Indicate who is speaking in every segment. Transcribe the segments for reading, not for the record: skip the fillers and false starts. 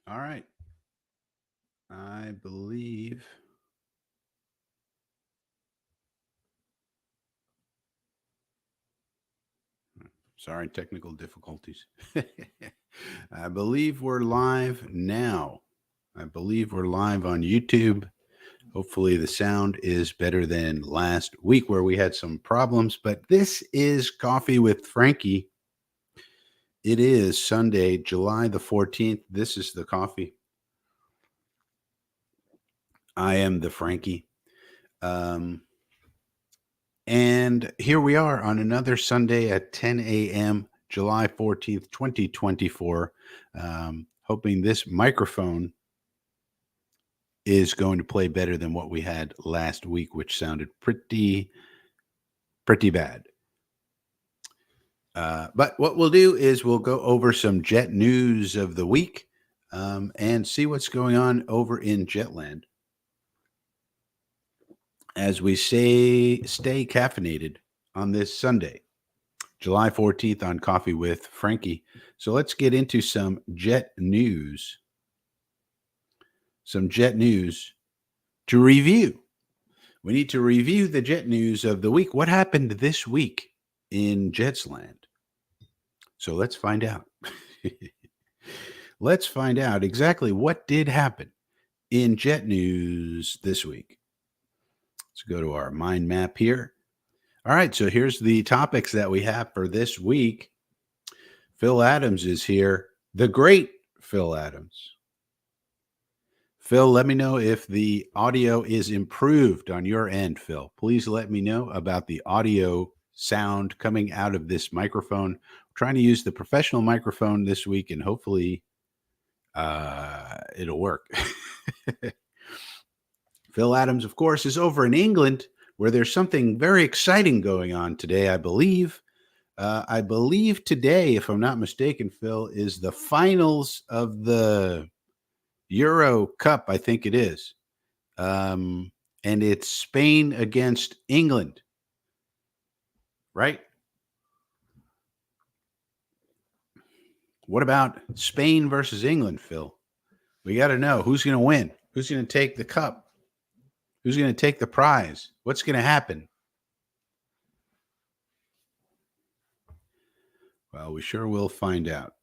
Speaker 1: All right. I believe. Sorry, technical difficulties. I believe we're live now. I believe we're live on YouTube. Hopefully, the sound is better than last week where we had some problems. But this is Coffee with Frankie. It is Sunday, July the 14th. This is the coffee. I am the Frankie. Um, And here we are on another Sunday at 10 a.m., July 14th, 2024. Hoping this microphone is going to play better than what we had last week, which sounded pretty bad. But what we'll do is we'll go over some jet news of the week and see what's going on over in Jetland. As we say, stay caffeinated on this Sunday. July 14th on Coffee with Frankie. So let's get into some jet news. Some jet news to review. We need to review the jet news of the week. What happened this week in Jetsland? So let's find out. Let's find out exactly what did happen in jet news this week. Let's go to our mind map here. All right, so here's the topics that we have for this week. Phil Adams is here, the great Phil Adams. Phil, let me know if the audio is improved on your end, Phil. Please let me know about the audio sound coming out of this microphone. We're trying to use the professional microphone this week, and hopefully it'll work. Phil Adams, of course, is over in England, where there's something very exciting going on today, I believe. I believe today, if I'm not mistaken, Phil, is the finals of the Euro Cup, I think it is. And it's Spain against England, right? What about Spain versus England, Phil? We got to know who's going to win, who's going to take the cup, who's going to take the prize, what's going to happen. Well, we sure will find out.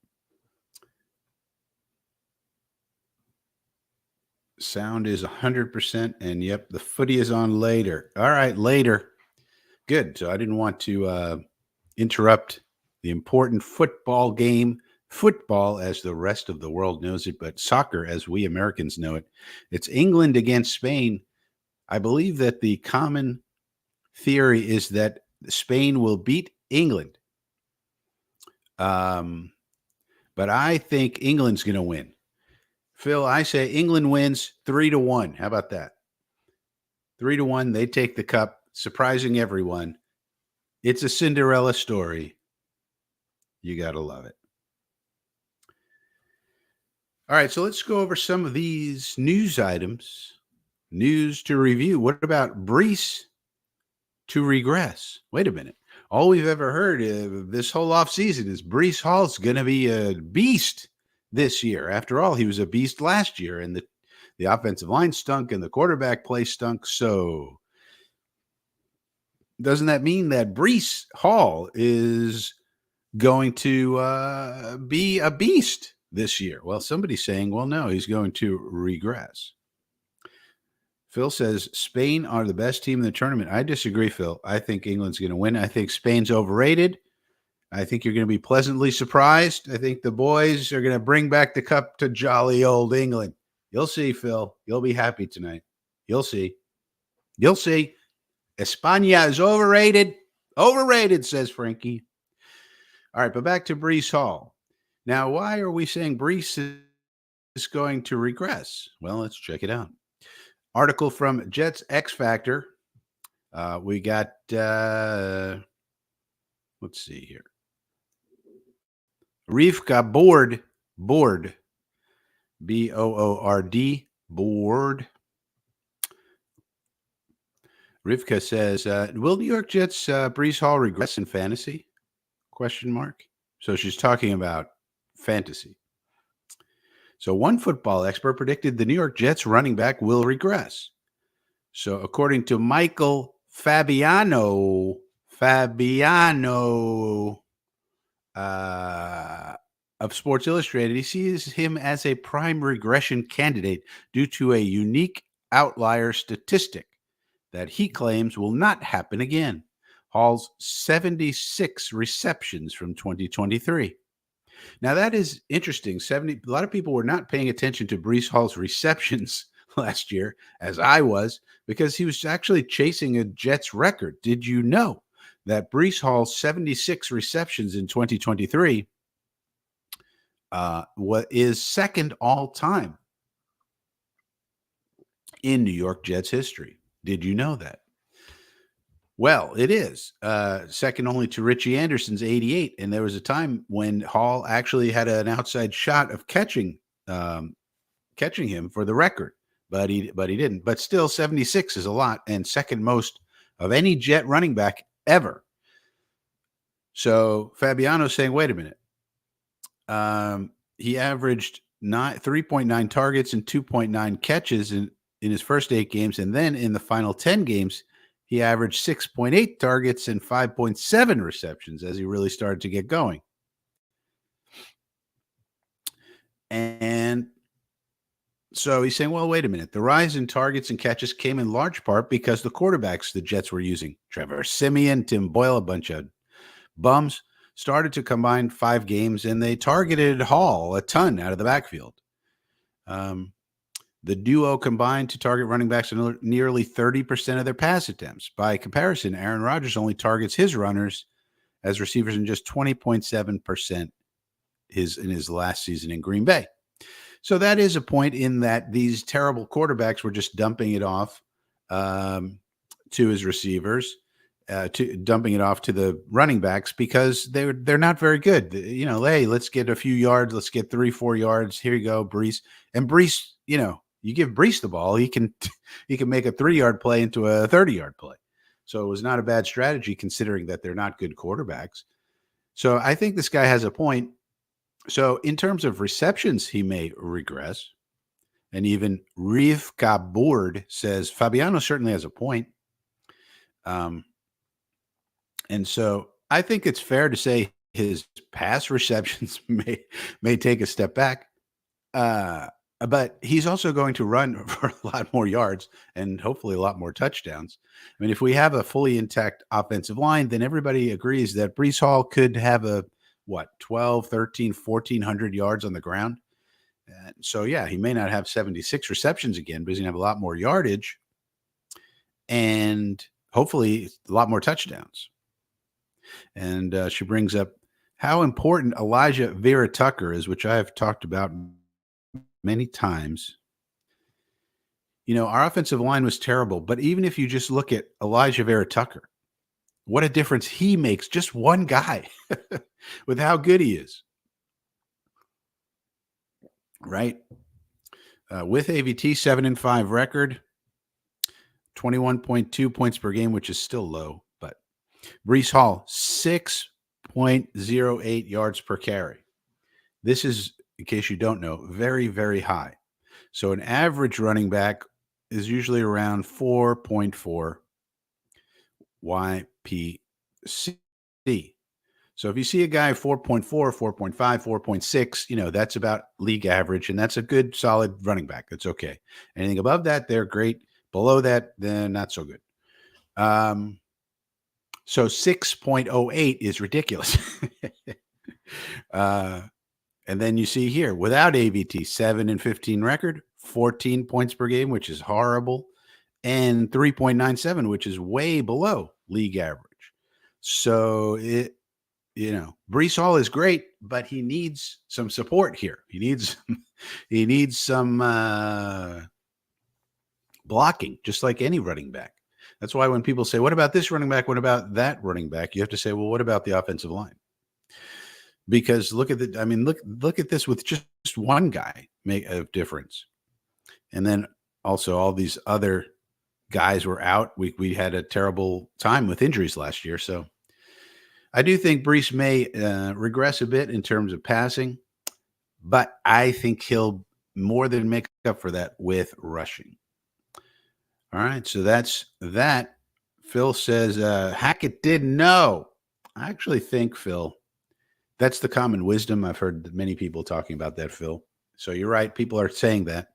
Speaker 1: Sound is 100%. And yep, the footy is on later. All right, later. Good. So I didn't want to interrupt the important football game. Football, as the rest of the world knows it, but soccer, as we Americans know it. It's England against Spain. I believe that the common theory is that Spain will beat England. But I think England's going to win. Phil, I say England wins 3-1. How about that? 3-1. They take the cup, surprising everyone. It's a Cinderella story. You got to love it. All right, so let's go over some of these news items. News to review. What about Brees to regress? Wait a minute. All we've ever heard of this whole offseason is Brees Hall's going to be a beast this year. After all, he was a beast last year, and the offensive line stunk and the quarterback play stunk. So doesn't that mean that Brees Hall is going to be a beast this year? Well, somebody's saying, well, no, he's going to regress. Phil says Spain are the best team in the tournament. I disagree, Phil. I think England's going to win. I think Spain's overrated. I think you're going to be pleasantly surprised. I think the boys are going to bring back the cup to jolly old England. You'll see, Phil. You'll be happy tonight. You'll see. You'll see. España is overrated. Overrated, says Frankie. All right, but back to Brees Hall. Now, why are we saying Brees is going to regress? Well, let's check it out. Article from Jets X Factor. We got, let's see here. Rivka Board, B-O-O-R-D, Board. Rivka says, will New York Jets Brees Hall regress in fantasy? Question mark. So she's talking about fantasy. So one football expert predicted the New York Jets running back will regress. So according to Michael Fabiano uh, of Sports Illustrated, he sees him as a prime regression candidate due to a unique outlier statistic that he claims will not happen again. Hall's 76 receptions from 2023. Now that is interesting. A lot of people were not paying attention to Breece Hall's receptions last year, as I was, because he was actually chasing a Jets record. Did you know that Breece Hall's 76 receptions in 2023 what is second all time in New York Jets history? Did you know that? Well, it is second only to Richie Anderson's 88, and there was a time when Hall actually had an outside shot of catching him for the record, but he didn't. But still, 76 is a lot, and second most of any Jet running back ever. So Fabiano's saying, wait a minute. He averaged 3.9 targets and 2.9 catches in his first 8 games, and then in the final 10 games, he averaged 6.8 targets and 5.7 receptions as he really started to get going. And so he's saying, well, wait a minute. The rise in targets and catches came in large part because the quarterbacks the Jets were using, Trevor Siemian, Tim Boyle, a bunch of bums, started to combine 5 games, and they targeted Hall a ton out of the backfield. The duo combined to target running backs in nearly 30% of their pass attempts. By comparison, Aaron Rodgers only targets his runners as receivers in just 20.7% in his last season in Green Bay. So that is a point in that these terrible quarterbacks were just dumping it off to his receivers, dumping it off to the running backs because they're not very good. You know, hey, let's get a few yards. Let's get 3-4 yards. Here you go, Breece. And Breece, you know, you give Breece the ball, he can make a 3-yard play into a 30-yard play. So it was not a bad strategy considering that they're not good quarterbacks. So I think this guy has a point. So in terms of receptions, he may regress. And even Rivka Board says Fabiano certainly has a point. And so I think it's fair to say his pass receptions may take a step back. But he's also going to run for a lot more yards and hopefully a lot more touchdowns. I mean, if we have a fully intact offensive line, then everybody agrees that Breece Hall could have 12, 13, 1,400 yards on the ground. And so, yeah, he may not have 76 receptions again, but he's going to have a lot more yardage and hopefully a lot more touchdowns. And she brings up how important Elijah Vera Tucker is, which I have talked about many times. You know, our offensive line was terrible, but even if you just look at Elijah Vera Tucker, what a difference he makes, just one guy with how good he is. Right? With AVT, 7-5 record, 21.2 points per game, which is still low, but Breece Hall, 6.08 yards per carry. This is, in case you don't know, very, very high. So an average running back is usually around 4.4 YPC. So if you see a guy 4.4, 4.5, 4.6, you know, that's about league average, and that's a good, solid running back. That's okay. Anything above that, they're great. Below that, then not so good. So 6.08 is ridiculous. And then you see here, without AVT, 7-15 record, 14 points per game, which is horrible, and 3.97, which is way below league average. So Breece Hall is great, but he needs some support here. He needs some blocking, just like any running back. That's why when people say, what about this running back? What about that running back? You have to say, well, what about the offensive line? Because look at this with just one guy make a difference. And then also all these other guys were out. We had a terrible time with injuries last year. So I do think Breece may regress a bit in terms of passing, but I think he'll more than make up for that with rushing. All right, so that's that. Phil says Hackett didn't know. I actually think, Phil, that's the common wisdom. I've heard many people talking about that, Phil. So you're right. People are saying that.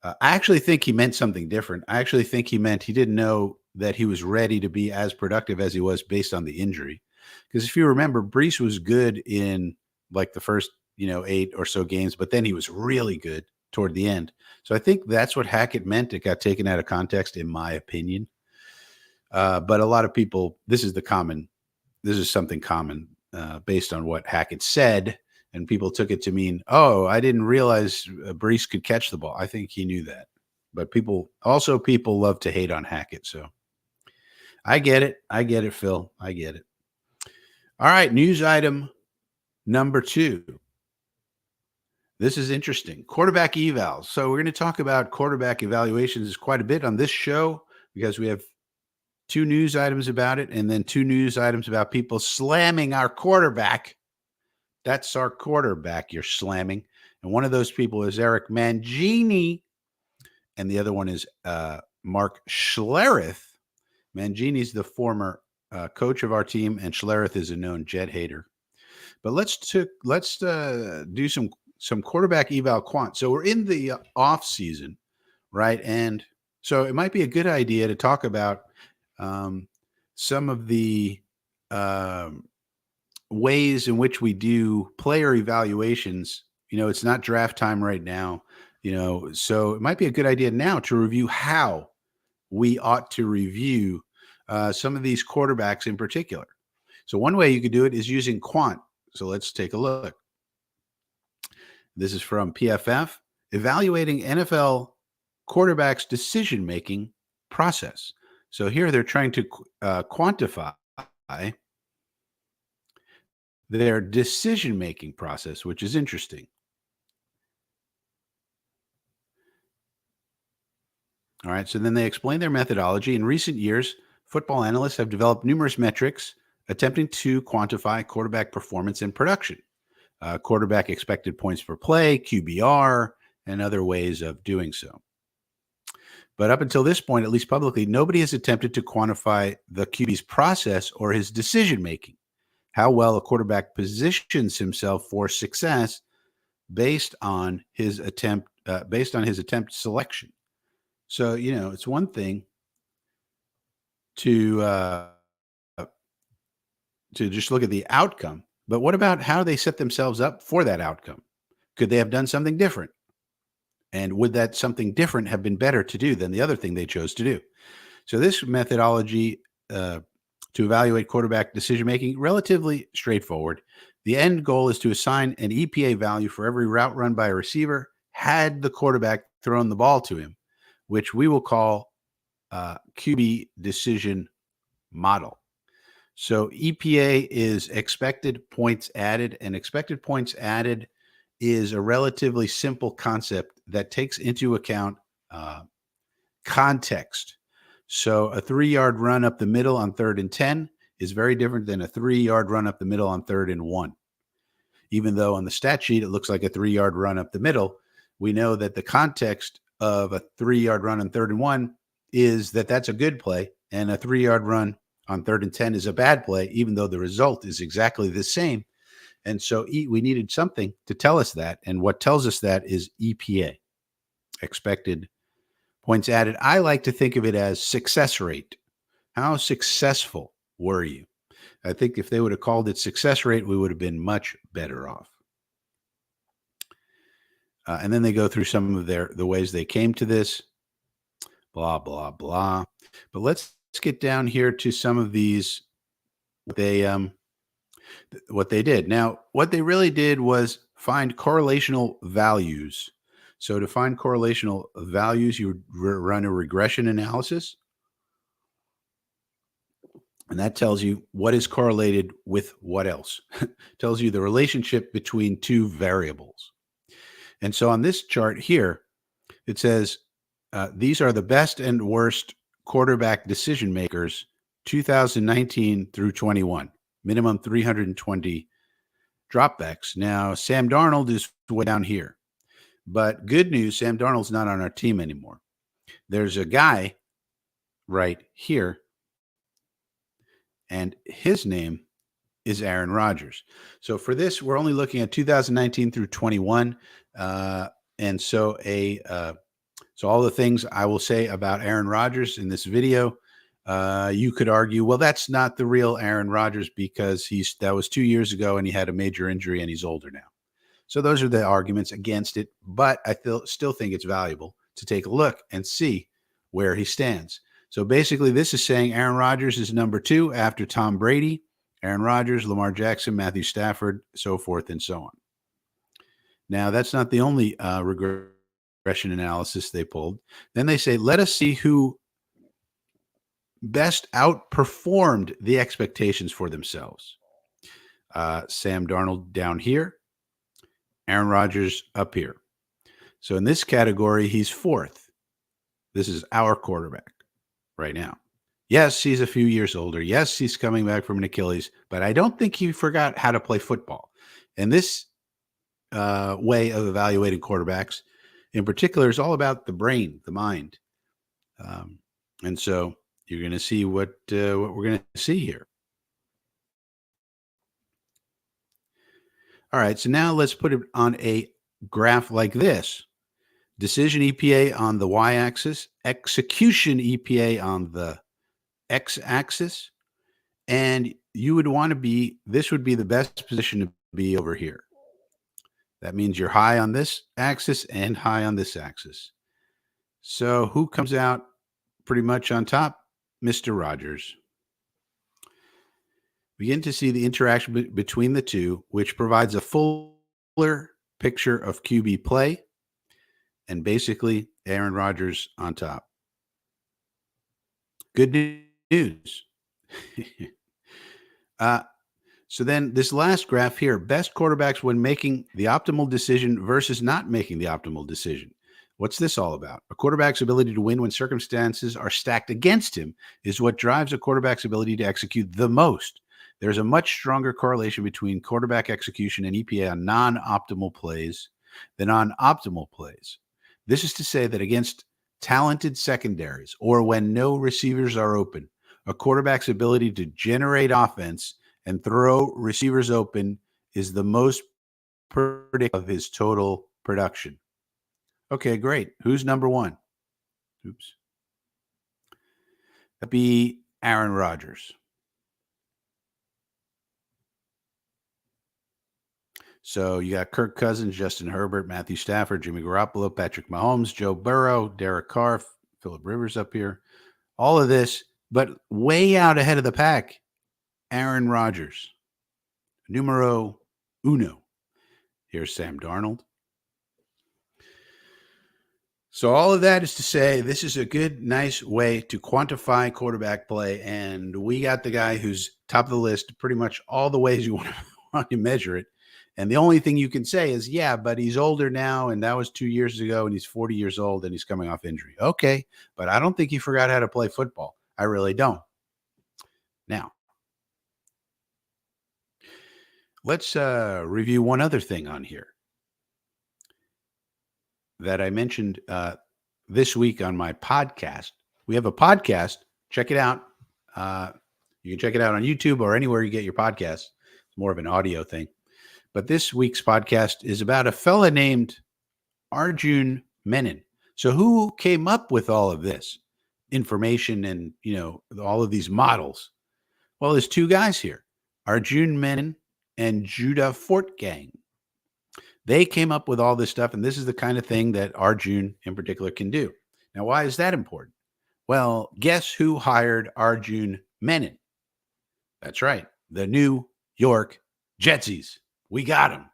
Speaker 1: I actually think he meant something different. I actually think he meant he didn't know that he was ready to be as productive as he was based on the injury. Because if you remember, Brees was good in like the first, 8 or so games, but then he was really good toward the end. So I think that's what Hackett meant. It got taken out of context, in my opinion. But a lot of people, this is something common based on what Hackett said. And people took it to mean, oh, I didn't realize Brees could catch the ball. I think he knew that. But people love to hate on Hackett. So I get it. I get it, Phil. I get it. All right. News item number 2. This is interesting. Quarterback evals. So we're going to talk about quarterback evaluations quite a bit on this show because we have 2 news items about it and then 2 news items about people slamming our quarterback. That's our quarterback you're slamming. And one of those people is Eric Mangini, and the other one is Mark Schlereth. Mangini's the former coach of our team, and Schlereth is a known Jet hater. But let's do some quarterback eval quant. So we're in the off season, right? And so it might be a good idea to talk about some of the ways in which we do player evaluations. It's not draft time right now, so it might be a good idea now to review how we ought to review some of these quarterbacks in particular. So one way you could do it is using quant. So let's take a look. This is from PFF, evaluating NFL quarterbacks' decision-making process. So here they're trying to quantify their decision-making process, which is interesting. All right, so then they explain their methodology. In recent years, football analysts have developed numerous metrics attempting to quantify quarterback performance and production, quarterback expected points per play, QBR, and other ways of doing so. But up until this point, at least publicly, nobody has attempted to quantify the QB's process or his decision-making, how well a quarterback positions himself for success based on his attempt selection. So, it's one thing to just look at the outcome, but what about how they set themselves up for that outcome? Could they have done something different? And would that something different have been better to do than the other thing they chose to do? So this methodology to evaluate quarterback decision-making, relatively straightforward. The end goal is to assign an EPA value for every route run by a receiver had the quarterback thrown the ball to him, which we will call QB decision model. So EPA is expected points added, and expected points added is a relatively simple concept that takes into account context. So a 3-yard run up the middle on 3rd and 10 is very different than a 3-yard run up the middle on 3rd and 1. Even though on the stat sheet it looks like a 3-yard run up the middle, we know that the context of a 3-yard run on 3rd and 1 is that that's a good play, and a 3-yard run on 3rd and 10 is a bad play, even though the result is exactly the same. And so we needed something to tell us that. And what tells us that is EPA, expected points added. I like to think of it as success rate. How successful were you? I think if they would have called it success rate, we would have been much better off. And then they go through some of the ways they came to this, blah, blah, blah. But let's get down here to some of these, what they did. Now, what they really did was find correlational values. So to find correlational values, you run a regression analysis. And that tells you what is correlated with what else. Tells you the relationship between 2 variables. And so on this chart here, it says these are the best and worst quarterback decision makers 2019 through 21. Minimum 320 dropbacks. Now, Sam Darnold is way down here. But good news, Sam Darnold's not on our team anymore. There's a guy right here, and his name is Aaron Rodgers. So for this, we're only looking at 2019 through 21. And so so all the things I will say about Aaron Rodgers in this video, you could argue, well, that's not the real Aaron Rodgers because that was 2 years ago and he had a major injury and he's older now. So those are the arguments against it. But I still think it's valuable to take a look and see where he stands. So basically, this is saying Aaron Rodgers is number 2 after Tom Brady, Aaron Rodgers, Lamar Jackson, Matthew Stafford, so forth and so on. Now, that's not the only regression analysis they pulled. Then they say, let us see who best outperformed the expectations for themselves. Sam Darnold down here, Aaron Rodgers up here. So in this category, he's 4th. This is our quarterback right now. Yes, he's a few years older. Yes, he's coming back from an Achilles, but I don't think he forgot how to play football. And this way of evaluating quarterbacks in particular is all about the brain, the mind. And so you're going to see what we're going to see here. All right, so now let's put it on a graph like this. Decision EPA on the y-axis, execution EPA on the x-axis, and you would want to be, this would be the best position to be over here. That means you're high on this axis and high on this axis. So who comes out pretty much on top? Mr. Rodgers. Begin to see the interaction between the two, which provides a fuller picture of QB play, and basically Aaron Rodgers on top. Good news. So then this last graph here, best quarterbacks when making the optimal decision versus not making the optimal decision. What's this all about? A quarterback's ability to win when circumstances are stacked against him is what drives a quarterback's ability to execute the most. There's a much stronger correlation between quarterback execution and EPA on non-optimal plays than on optimal plays. This is to say that against talented secondaries or when no receivers are open, a quarterback's ability to generate offense and throw receivers open is the most predictive of his total production. Okay, great. Who's number 1? Oops. That'd be Aaron Rodgers. So you got Kirk Cousins, Justin Herbert, Matthew Stafford, Jimmy Garoppolo, Patrick Mahomes, Joe Burrow, Derek Carr, Phillip Rivers up here. All of this, but way out ahead of the pack, Aaron Rodgers. Numero uno. Here's Sam Darnold. So all of that is to say this is a good, nice way to quantify quarterback play. And we got the guy who's top of the list pretty much all the ways you want to measure it. And the only thing you can say is, yeah, but he's older now, and that was 2 years ago, and he's 40 years old, and he's coming off injury. Okay, but I don't think he forgot how to play football. I really don't. Now, let's review one other thing on here that I mentioned this week on my podcast. We have a podcast. Check it out. You can check it out on YouTube or anywhere you get your podcasts. It's more of an audio thing. But this week's podcast is about a fella named Arjun Menon. So who came up with all of this information and, all of these models? Well, there's 2 guys here, Arjun Menon and Judah Fortgang. They came up with all this stuff, and this is the kind of thing that Arjun in particular can do. Now, why is that important? Well, guess who hired Arjun Menon? That's right, the New York Jetsies. We got him.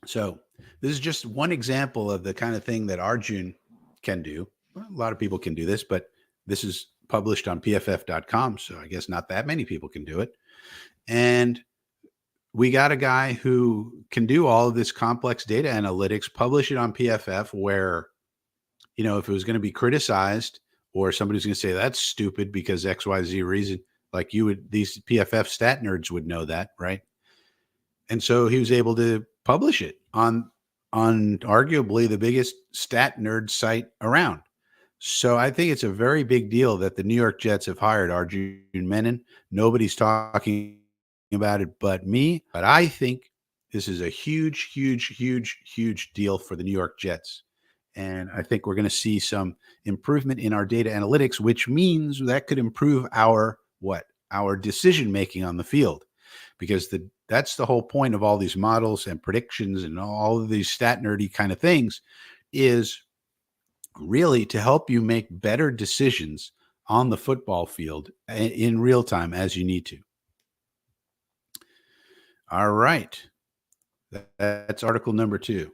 Speaker 1: So this is just one example of the kind of thing that Arjun can do. Well, a lot of people can do this, but this is published on pff.com, so I guess not that many people can do it. And we got a guy who can do all of this complex data analytics, publish it on PFF where, if it was going to be criticized or somebody's going to say that's stupid because XYZ reason, like these PFF stat nerds would know that, right? And so he was able to publish it on arguably the biggest stat nerd site around. So I think it's a very big deal that the New York Jets have hired Arjun Menon. Nobody's talking about it but me. But I think this is a huge, huge, huge, huge deal for the New York Jets. And I think we're going to see some improvement in our data analytics, which means that could improve our what? Our decision making on the field. Because that's the whole point of all these models and predictions and all of these stat nerdy kind of things is really to help you make better decisions on the football field in real time as you need to. All right. That's article number 2.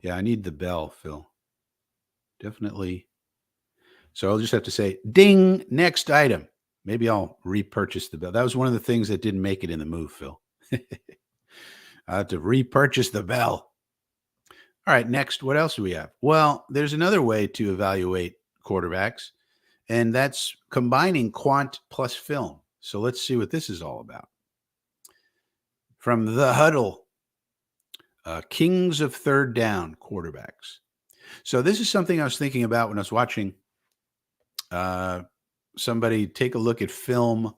Speaker 1: Yeah, I need the bell, Phil. Definitely. So I'll just have to say, ding, next item. Maybe I'll repurchase the bell. That was one of the things that didn't make it in the move, Phil. I have to repurchase the bell. All right, next, what else do we have? Well, there's another way to evaluate quarterbacks, and that's combining quant plus film. So let's see what this is all about. From The Huddle, Kings of Third Down quarterbacks. So this is something I was thinking about when I was watching somebody take a look at film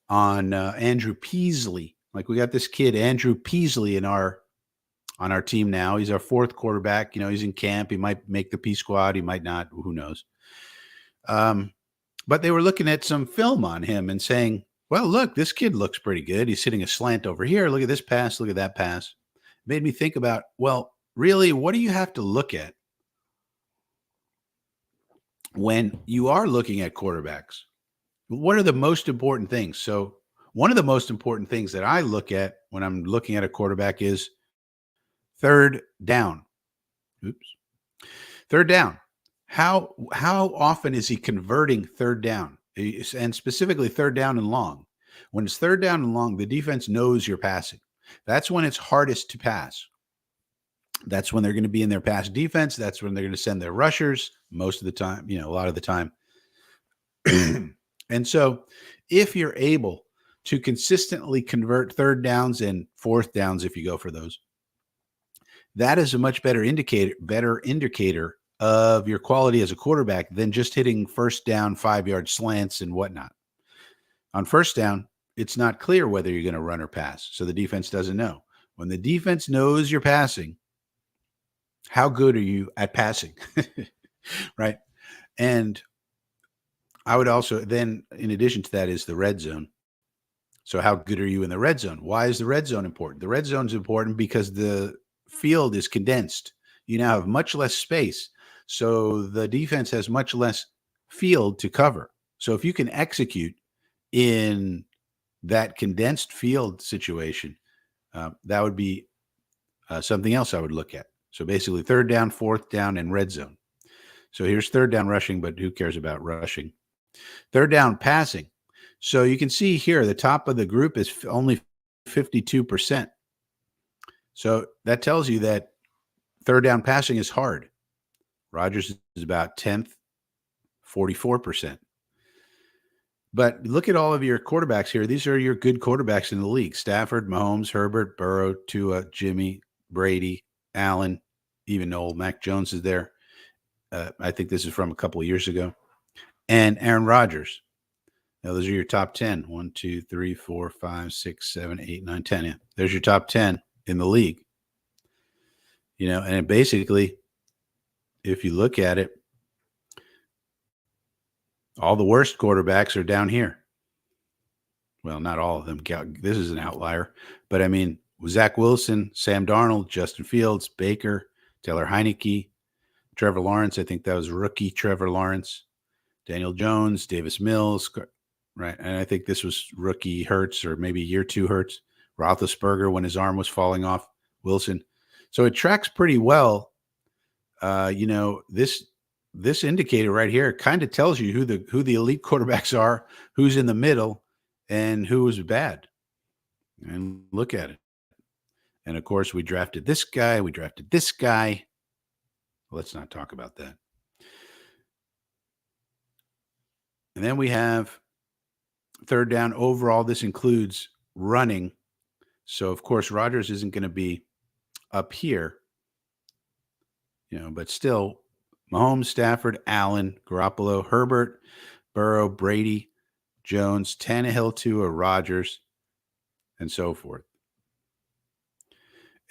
Speaker 1: on Andrew Peasley. Like we got this kid, Andrew Peasley, on our team now. He's our 4th quarterback. He's in camp. He might make the P squad. He might not. Who knows? But they were looking at some film on him and saying, well, look, this kid looks pretty good. He's hitting a slant over here. Look at this pass. Look at that pass. It made me think about, well, really, what do you have to look at when you are looking at quarterbacks? What are the most important things? So one of the most important things that I look at when I'm looking at a quarterback is third down. Oops. Third down. How often is he converting third down? And specifically third down and long. When it's third down and long, the defense knows you're passing. That's when it's hardest to pass. That's when they're going to be in their pass defense. That's when they're going to send their rushers most of the time, a lot of the time. And so if you're able to consistently convert third downs and fourth downs, if you go for those, that is a much better indicator of your quality as a quarterback than just hitting first down 5-yard slants and whatnot. On first down, it's not clear whether you're going to run or pass. So the defense doesn't know. When the defense knows you're passing, how good are you at passing? Right. And I would also then, in addition to that, is the red zone. So how good are you in the red zone? Why is the red zone important? The red zone is important because the field is condensed. You now have much less space. So the defense has much less field to cover. So if you can execute in that condensed field situation, that would be something else I would look at. So basically third down, fourth down, and red zone. So here's third down rushing, but who cares about rushing? Third down passing. So you can see here, the top of the group is only 52%. So that tells you that third down passing is hard. Rodgers is about 10th, 44%. But look at all of your quarterbacks here. These are your good quarterbacks in the league. Stafford, Mahomes, Herbert, Burrow, Tua, Jimmy, Brady, Allen, even old Mac Jones is there. I think this is from a couple of years ago. And Aaron Rodgers. Now, those are your top 10. 1, 2, 3, 4, 5, 6, 7, 8, 9, 10. Yeah. There's your top 10 in the league. And basically, if you look at it, all the worst quarterbacks are down here. Well, not all of them. This is an outlier. But I mean, Zach Wilson, Sam Darnold, Justin Fields, Baker, Taylor Heineke, Trevor Lawrence. I think that was rookie Trevor Lawrence. Daniel Jones, Davis Mills. Right. And I think this was rookie Hurts or maybe year 2 Hurts. Roethlisberger when his arm was falling off. Wilson. So it tracks pretty well. This indicator right here kind of tells you who the elite quarterbacks are, who's in the middle, and who is bad. And look at it. And of course, we drafted this guy. We drafted this guy. Let's not talk about that. And then we have third down overall. This includes running. So, of course, Rodgers isn't going to be up here, but still Mahomes, Stafford, Allen, Garoppolo, Herbert, Burrow, Brady, Jones, Tannehill, Tua, Rodgers, and so forth.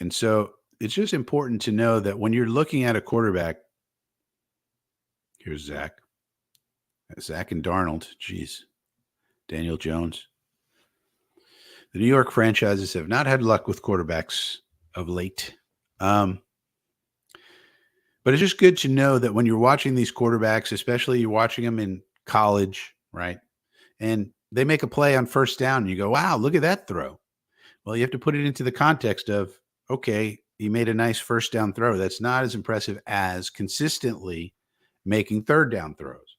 Speaker 1: And so it's just important to know that when you're looking at a quarterback, here's Zach and Darnold, geez, Daniel Jones. The New York franchises have not had luck with quarterbacks of late. But it's just good to know that when you're watching these quarterbacks, especially you're watching them in college, right? And they make a play on first down and you go, wow, look at that throw. Well, you have to put it into the context of, okay, he made a nice first down throw. That's not as impressive as consistently making third down throws.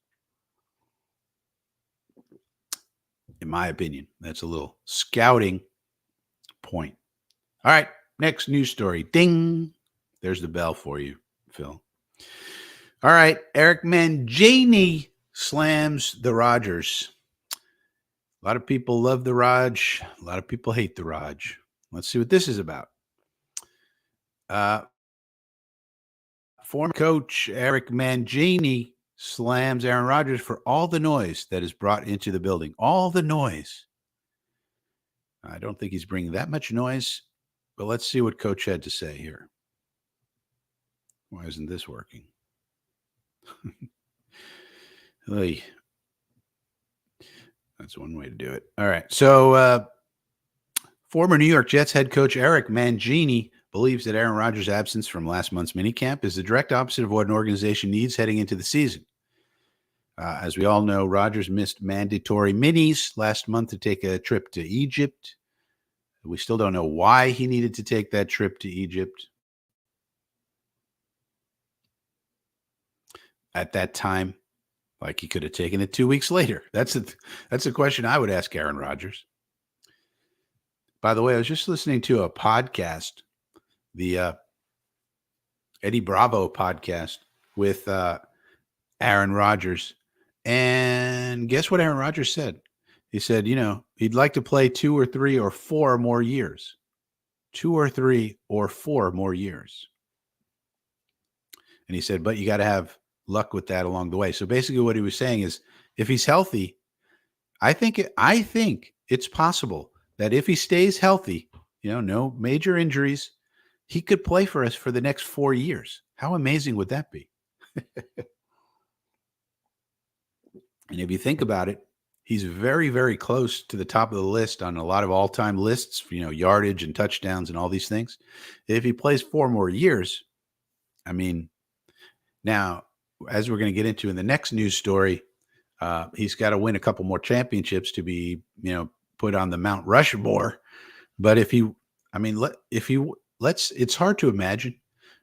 Speaker 1: In my opinion, that's a little scouting point. All right, next news story. Ding. There's the bell for you, Phil. All right, Eric Mangini slams the Rodgers. A lot of people love the Raj. A lot of people hate the Raj. Let's see what this is about. Former coach Eric Mangini slams Aaron Rodgers for all the noise that is brought into the building. All the noise. I don't think he's bringing that much noise, but let's see what Coach had to say here. Why isn't this working? That's one way to do it. All right. So, former New York Jets head coach Eric Mangini believes that Aaron Rodgers' absence from last month's minicamp is the direct opposite of what an organization needs heading into the season. As we all know, Rodgers missed mandatory minis last month to take a trip to Egypt. We still don't know why he needed to take that trip to Egypt at that time. Like he could have taken it 2 weeks later. That's a question I would ask Aaron Rodgers. By the way, I was just listening to a podcast, the Eddie Bravo podcast with Aaron Rodgers. And guess what Aaron Rodgers said? He said, he'd like to play 2 or 3 or 4 more years. 2 or 3 or 4 more years. And he said, but you got to have luck with that along the way. So basically what he was saying is if he's healthy, I think it's possible that if he stays healthy, no major injuries, he could play for us for the next 4 years. How amazing would that be? And if you think about it, he's very, very close to the top of the list on a lot of all-time lists, yardage and touchdowns and all these things. If he plays 4 more years, I mean, now, as we're going to get into in the next news story, he's got to win a couple more championships to be, put on the Mount Rushmore. But it's hard to imagine,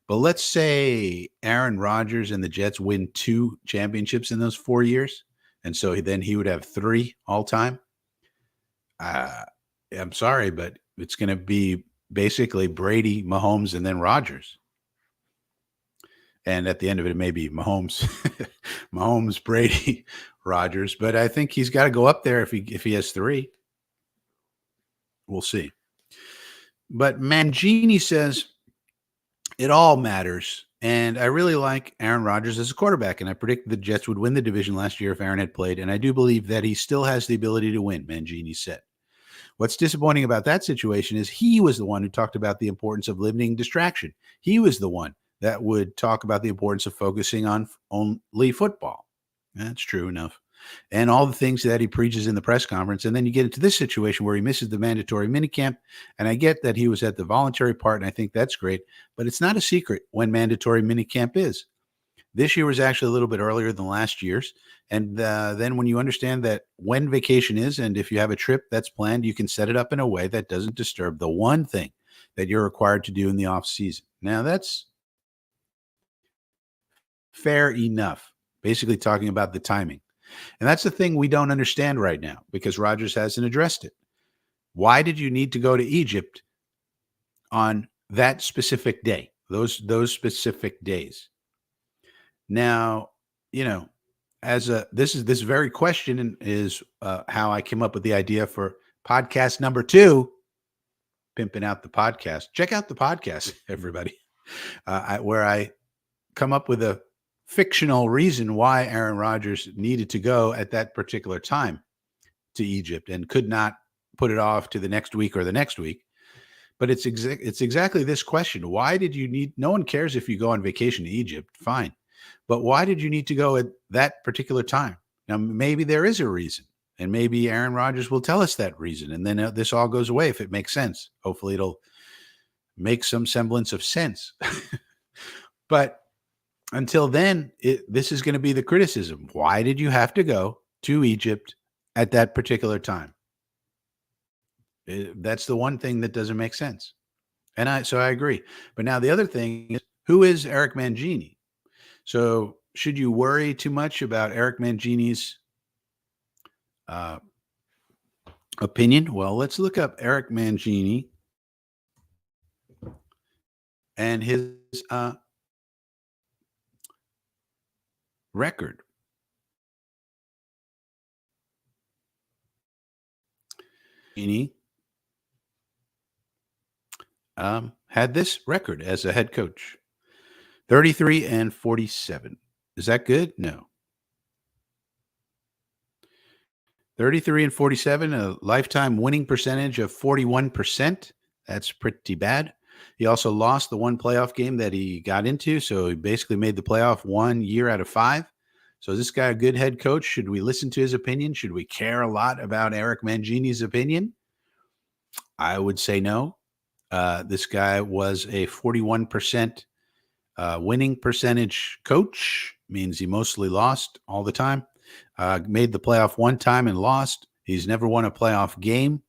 Speaker 1: but let's say Aaron Rodgers and the Jets win 2 championships in those 4 years. And so then he would have 3 all time. I'm sorry, but it's going to be basically Brady, Mahomes, and then Rodgers. And at the end of it, it may be Mahomes, Brady, Rodgers. But I think he's got to go up there if he has 3. We'll see. But Mangini says it all matters. And I really like Aaron Rodgers as a quarterback. And I predicted the Jets would win the division last year if Aaron had played. And I do believe that he still has the ability to win, Mangini said. What's disappointing about that situation is he was the one who talked about the importance of limiting distraction. He was the one that would talk about the importance of focusing on only football. That's true enough. And all the things that he preaches in the press conference. And then you get into this situation where he misses the mandatory minicamp. And I get that he was at the voluntary part, and I think that's great. But it's not a secret when mandatory minicamp is. This year was actually a little bit earlier than last year's. And then when you understand that when vacation is, and if you have a trip that's planned, you can set it up in a way that doesn't disturb the one thing that you're required to do in the off season. Now, that's fair enough. Basically talking about the timing. And that's the thing we don't understand right now because Rodgers hasn't addressed it. Why did you need to go to Egypt on that specific day, those specific days? Now, this very question is how I came up with the idea for podcast number 2. pimping out the podcast. Check out the podcast, everybody, where I come up with a fictional reason why Aaron Rodgers needed to go at that particular time to Egypt and could not put it off to the next week or the next week. But it's exactly this question. Why did you need, no one cares if you go on vacation to Egypt, fine. But why did you need to go at that particular time? Now, maybe there is a reason, and maybe Aaron Rodgers will tell us that reason. And then this all goes away if it makes sense. Hopefully it'll make some semblance of sense. But until then, this is going to be the criticism. Why did you have to go to Egypt at that particular time? That's the one thing that doesn't make sense. And so I agree. But now the other thing is, who is Eric Mangini? So should you worry too much about Eric Mangini's opinion? Well, let's look up Eric Mangini and his record. Mangini had this record as a head coach: 33-47. Is that good? No. 33-47, a lifetime winning percentage of 41%. That's pretty bad. He also lost the one playoff game that he got into, so he basically made the playoff 1 year out of 5. So is this guy a good head coach? Should we listen to his opinion? Should we care a lot about Eric Mangini's opinion? I would say no. This guy was a 41% winning percentage coach, means he mostly lost all the time. Made the playoff one time and lost. He's never won a playoff game.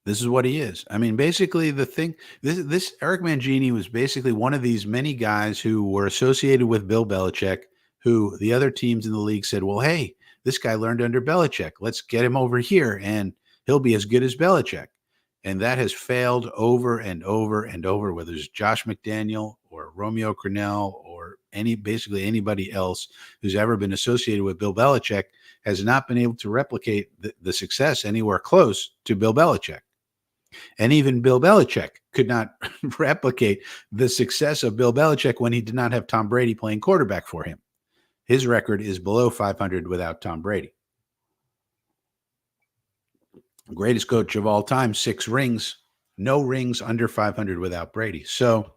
Speaker 1: This is what he is. I mean, basically the thing, this Eric Mangini was basically one of these many guys who were associated with Bill Belichick, who the other teams in the league said, well, hey, this guy learned under Belichick. Let's get him over here and he'll be as good as Belichick. And that has failed over and over and over, whether it's Josh McDaniel or Romeo Crennel or basically anybody else who's ever been associated with Bill Belichick has not been able to replicate the success anywhere close to Bill Belichick. And even Bill Belichick could not replicate the success of Bill Belichick when he did not have Tom Brady playing quarterback for him. His record is below 500 without Tom Brady. Greatest coach of all time, 6 rings, no rings under 500 without Brady. So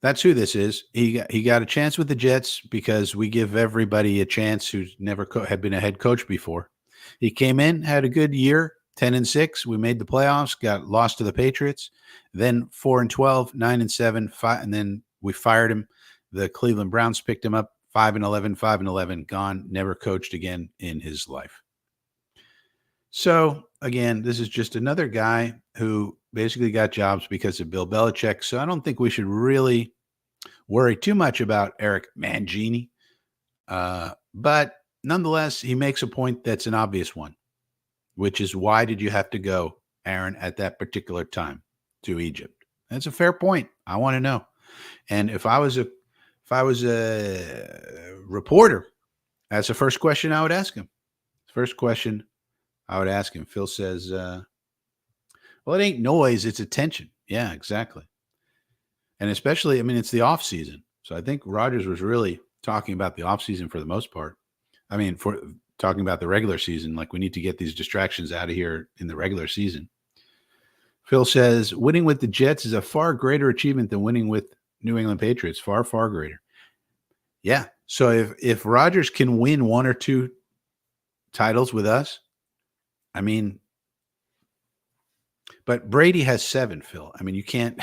Speaker 1: that's who this is. He got a chance with the Jets because we give everybody a chance who's never had been a head coach before. He came in, had a good year, 10-6. We made the playoffs, got lost to the Patriots. Then 4-12, 9-7, 5, and then we fired him. The Cleveland Browns picked him up, 5-11, 5-11, gone, never coached again in his life. So again, this is just another guy who basically got jobs because of Bill Belichick. So I don't think we should really worry too much about Eric Mangini. But nonetheless, he makes a point that's an obvious one, which is, why did you have to go, Aaron, at that particular time to Egypt? That's a fair point. I want to know. And if I was a reporter, that's the first question I would ask him. First question I would ask him. Phil says, well, it ain't noise, it's attention. Yeah, exactly. And especially, I mean, it's the off season. So I think Rodgers was really talking about the off season for the most part. I mean, for talking about the regular season, like we need to get these distractions out of here in the regular season. Phil says, winning with the Jets is a far greater achievement than winning with New England Patriots. Far, far greater. Yeah. So if Rodgers can win 1 or 2 titles with us, I mean, but Brady has 7, Phil. I mean, you can't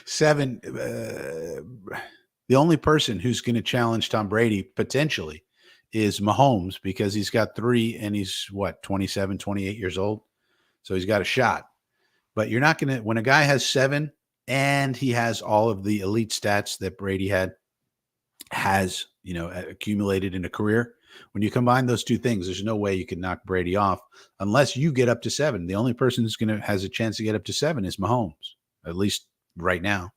Speaker 1: 7. The only person who's going to challenge Tom Brady potentially is Mahomes, because he's got 3 and he's 27, 28 years old. So he's got a shot. But you're not going to, when a guy has 7 and he has all of the elite stats that Brady has, accumulated in a career. When you combine those two things, there's no way you can knock Brady off unless you get up to 7. The only person who's has a chance to get up to 7 is Mahomes, at least right now.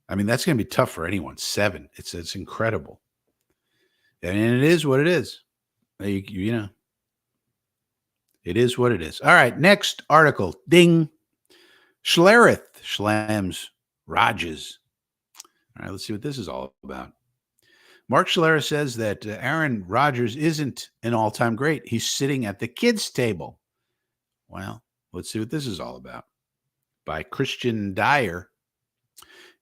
Speaker 1: I mean, that's going to be tough for anyone. 7, it's incredible, and it is what it is. You know, It is what it is. All right, next article. Ding. Schlereth slams Rodgers. All right, let's see what this is all about. Mark Schlereth says that Aaron Rodgers isn't an all-time great. He's sitting at the kids' table. Well, let's see what this is all about. By Christian Dyer.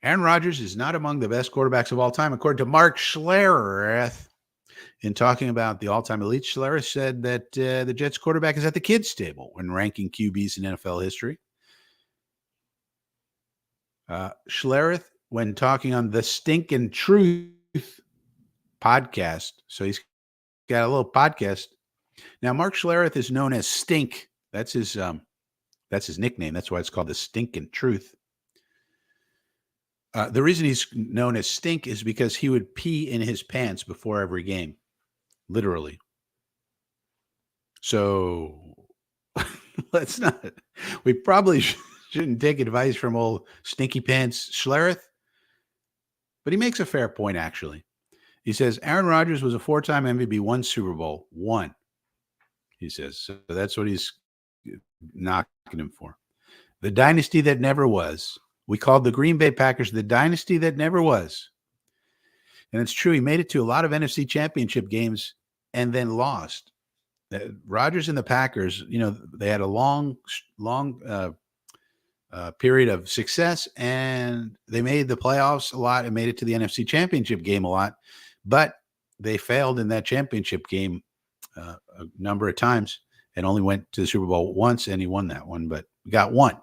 Speaker 1: Aaron Rodgers is not among the best quarterbacks of all time, according to Mark Schlereth. In talking about the all-time elite, Schlereth said that the Jets quarterback is at the kids' table when ranking QBs in NFL history. Schlereth, when talking on the Stinkin' Truth podcast, so he's got a little podcast. Now, Mark Schlereth is known as Stink. That's his nickname. That's why it's called the Stinkin' Truth. The reason he's known as Stink is because he would pee in his pants before every game, literally. So let's not. We probably shouldn't take advice from old Stinky Pants Schlereth, but he makes a fair point, actually. He says, Aaron Rodgers was a 4-time MVP, won Super Bowl, won. He says, so that's what he's knocking him for. The dynasty that never was. We called the Green Bay Packers the dynasty that never was. And it's true. He made it to a lot of NFC championship games and then lost. Rodgers and the Packers, they had a long period of success, and they made the playoffs a lot and made it to the NFC championship game a lot, but they failed in that championship game a number of times and only went to the Super Bowl once, and he won that one, but got one.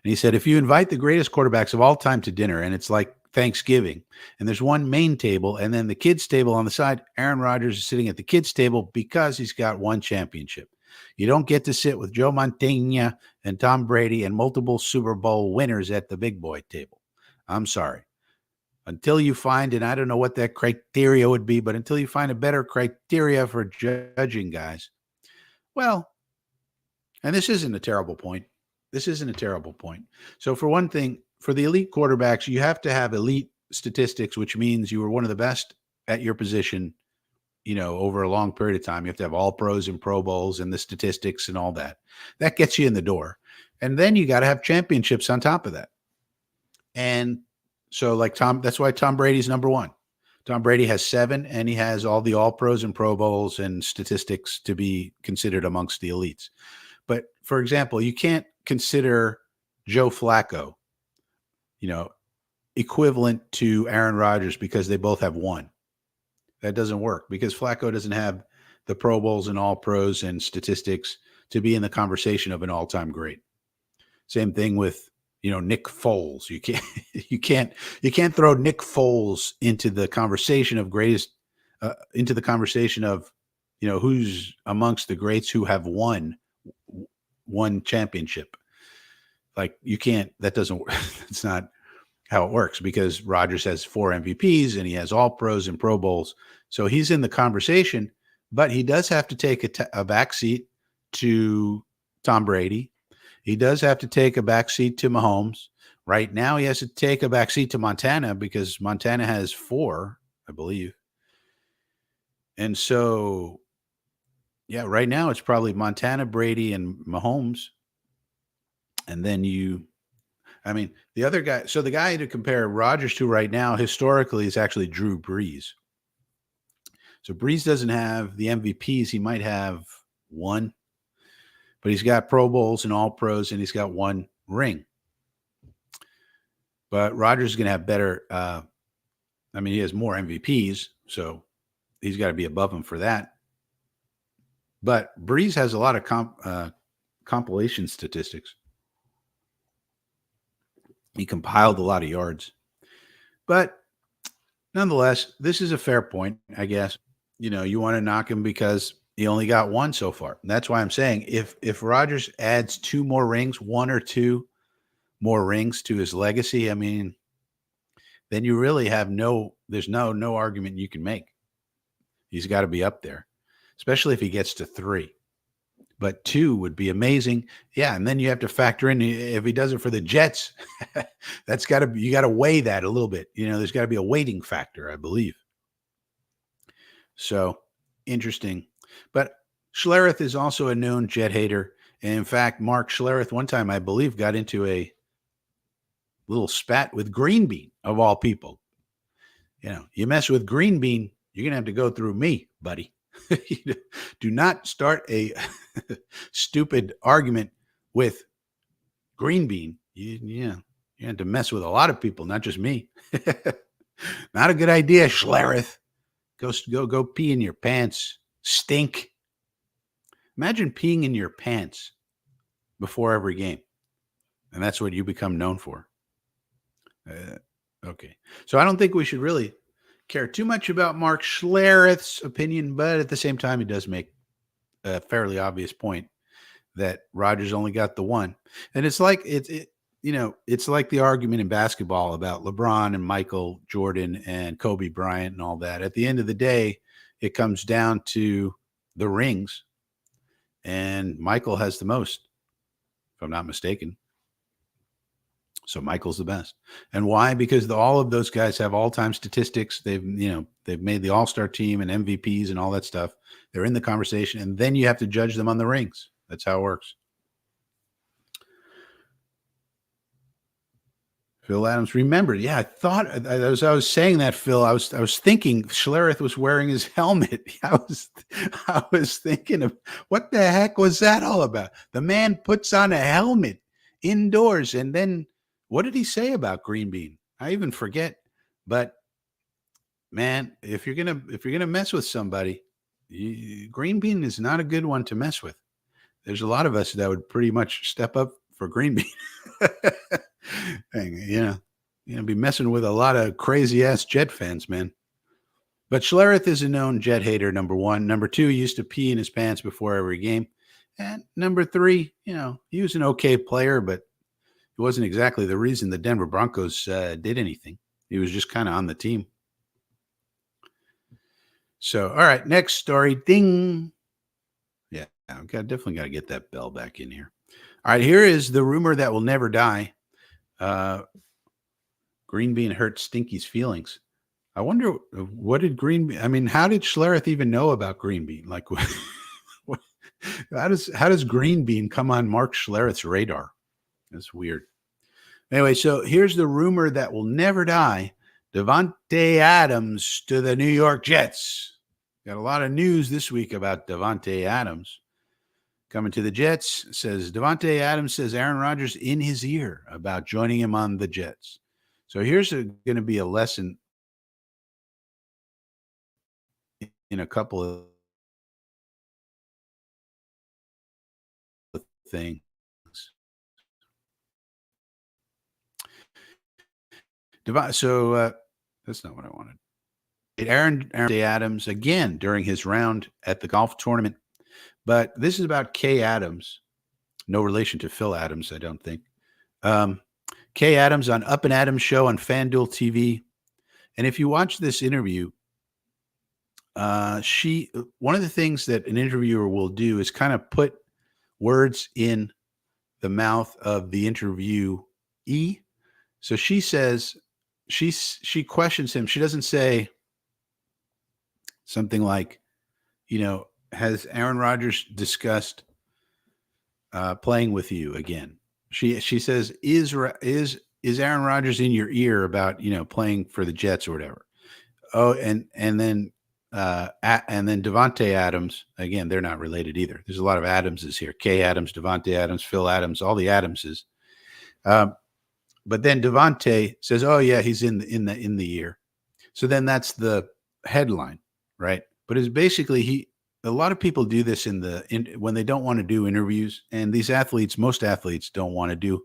Speaker 1: And he said, if you invite the greatest quarterbacks of all time to dinner, and it's like Thanksgiving, and there's one main table and then the kids' table on the side, Aaron Rodgers is sitting at the kids' table because he's got one championship. You don't get to sit with Joe Montana and Tom Brady and multiple Super Bowl winners at the big boy table. I'm sorry. Until you find, and I don't know what that criteria would be, but until you find a better criteria for judging guys, well, and this isn't a terrible point. So for one thing, for the elite quarterbacks, you have to have elite statistics, which means you were one of the best at your position, over a long period of time. You have to have all pros and Pro Bowls and the statistics and all that. That gets you in the door. And then you got to have championships on top of that. And so that's why Tom Brady's number one. Tom Brady has 7, and he has all the all pros and Pro Bowls and statistics to be considered amongst the elites. But for example, you can't consider Joe Flacco, equivalent to Aaron Rodgers because they both have 1. That doesn't work because Flacco doesn't have the Pro Bowls and all pros and statistics to be in the conversation of an all-time great. Same thing with, Nick Foles. You can't throw Nick Foles into the conversation of greatest, into the conversation of, who's amongst the greats who have won one championship. Like you can't, that doesn't work. It's not how it works because Rodgers has 4 MVPs and he has all pros and Pro Bowls. So he's in the conversation, but he does have to take a backseat to Tom Brady. He does have to take a backseat to Mahomes. Right now, he has to take a backseat to Montana because Montana has 4, I believe. And so, yeah, right now it's probably Montana, Brady, and Mahomes. And then the other guy, so the guy to compare Rodgers to right now historically is actually Drew Brees. So Brees doesn't have the MVPs. He might have 1, but he's got Pro Bowls and all pros, and he's got 1 ring. But Rodgers is going to have better. He has more MVPs, so he's got to be above him for that. But Brees has a lot of compilation statistics. He compiled a lot of yards. But nonetheless, this is a fair point, I guess. You want to knock him because he only got 1 so far. And that's why I'm saying if Rodgers adds 2 more rings, 1 or 2 more rings to his legacy, then you really have there's no argument you can make. He's got to be up there, especially if he gets to 3. But 2 would be amazing. Yeah, and then you have to factor in if he does it for the Jets, you got to weigh that a little bit. There's got to be a weighting factor, I believe. So interesting. But Schlereth is also a known Jet hater. And in fact, Mark Schlereth one time, I believe, got into a little spat with Green Bean, of all people. You mess with Green Bean, you're going to have to go through me, buddy. Do not start a stupid argument with Green Bean. You have to mess with a lot of people, not just me. Not a good idea, Schlereth. Go pee in your pants. Stink. Imagine peeing in your pants before every game. And that's what you become known for. Okay. So I don't think we should really care too much about Mark Schlereth's opinion, but at the same time, he does make a fairly obvious point that Rodgers only got the one. And it's like it's like the argument in basketball about LeBron and Michael Jordan and Kobe Bryant and all that. At the end of the day, it comes down to the rings, and Michael has the most, if I'm not mistaken. So Michael's the best. And why? Because all of those guys have all-time statistics. They've made the all-star team and MVPs and all that stuff. They're in the conversation, and then you have to judge them on the rings. That's how it works. Phil Adams remembered. Yeah, I thought as I was saying that, Phil, I was thinking Schlereth was wearing his helmet. I was thinking of what the heck was that all about? The man puts on a helmet indoors, and then what did he say about Green Bean? I even forget. But man, if you're gonna mess with somebody, Green Bean is not a good one to mess with. There's a lot of us that would pretty much step up for Green Bean. Be messing with a lot of crazy ass Jet fans, man. But Schlereth is a known Jet hater, number one. Number two, he used to pee in his pants before every game. And number three, he was an okay player, but it wasn't exactly the reason the Denver Broncos did anything. He was just kind of on the team. So, all right, next story. Ding. Yeah, I've definitely got to get that bell back in here. All right, here is the rumor that will never die. Green Bean hurt Stinky's feelings. I wonder, what did Green Bean, how did Schlereth even know about Green Bean? Like, how does Green Bean come on Mark Schlereth's radar? That's weird. Anyway, so here's the rumor that will never die. Davante Adams to the New York Jets. Got a lot of news this week about Davante Adams. Coming to the Jets, says Davante Adams says Aaron Rodgers in his ear about joining him on the Jets. So here's going to be a lesson in a couple of things. So that's not what I wanted. Aaron Adams again during his round at the golf tournament. But this is about Kay Adams. No relation to Phil Adams, I don't think. Kay Adams on Up and Adams show on FanDuel TV. And if you watch this interview, one of the things that an interviewer will do is kind of put words in the mouth of the interviewee. So she says, she questions him. She doesn't say something like, has Aaron Rodgers discussed playing with you again? She says, is Aaron Rodgers in your ear about playing for the Jets or whatever? Oh, and then Davante Adams, again, they're not related either. There's a lot of Adamses here: Kay Adams, Davante Adams, Phil Adams, all the Adamses. But then Davante says, "Oh yeah, he's in the ear." So then that's the headline, right? But it's basically a lot of people do this when they don't want to do interviews, and most athletes don't want to do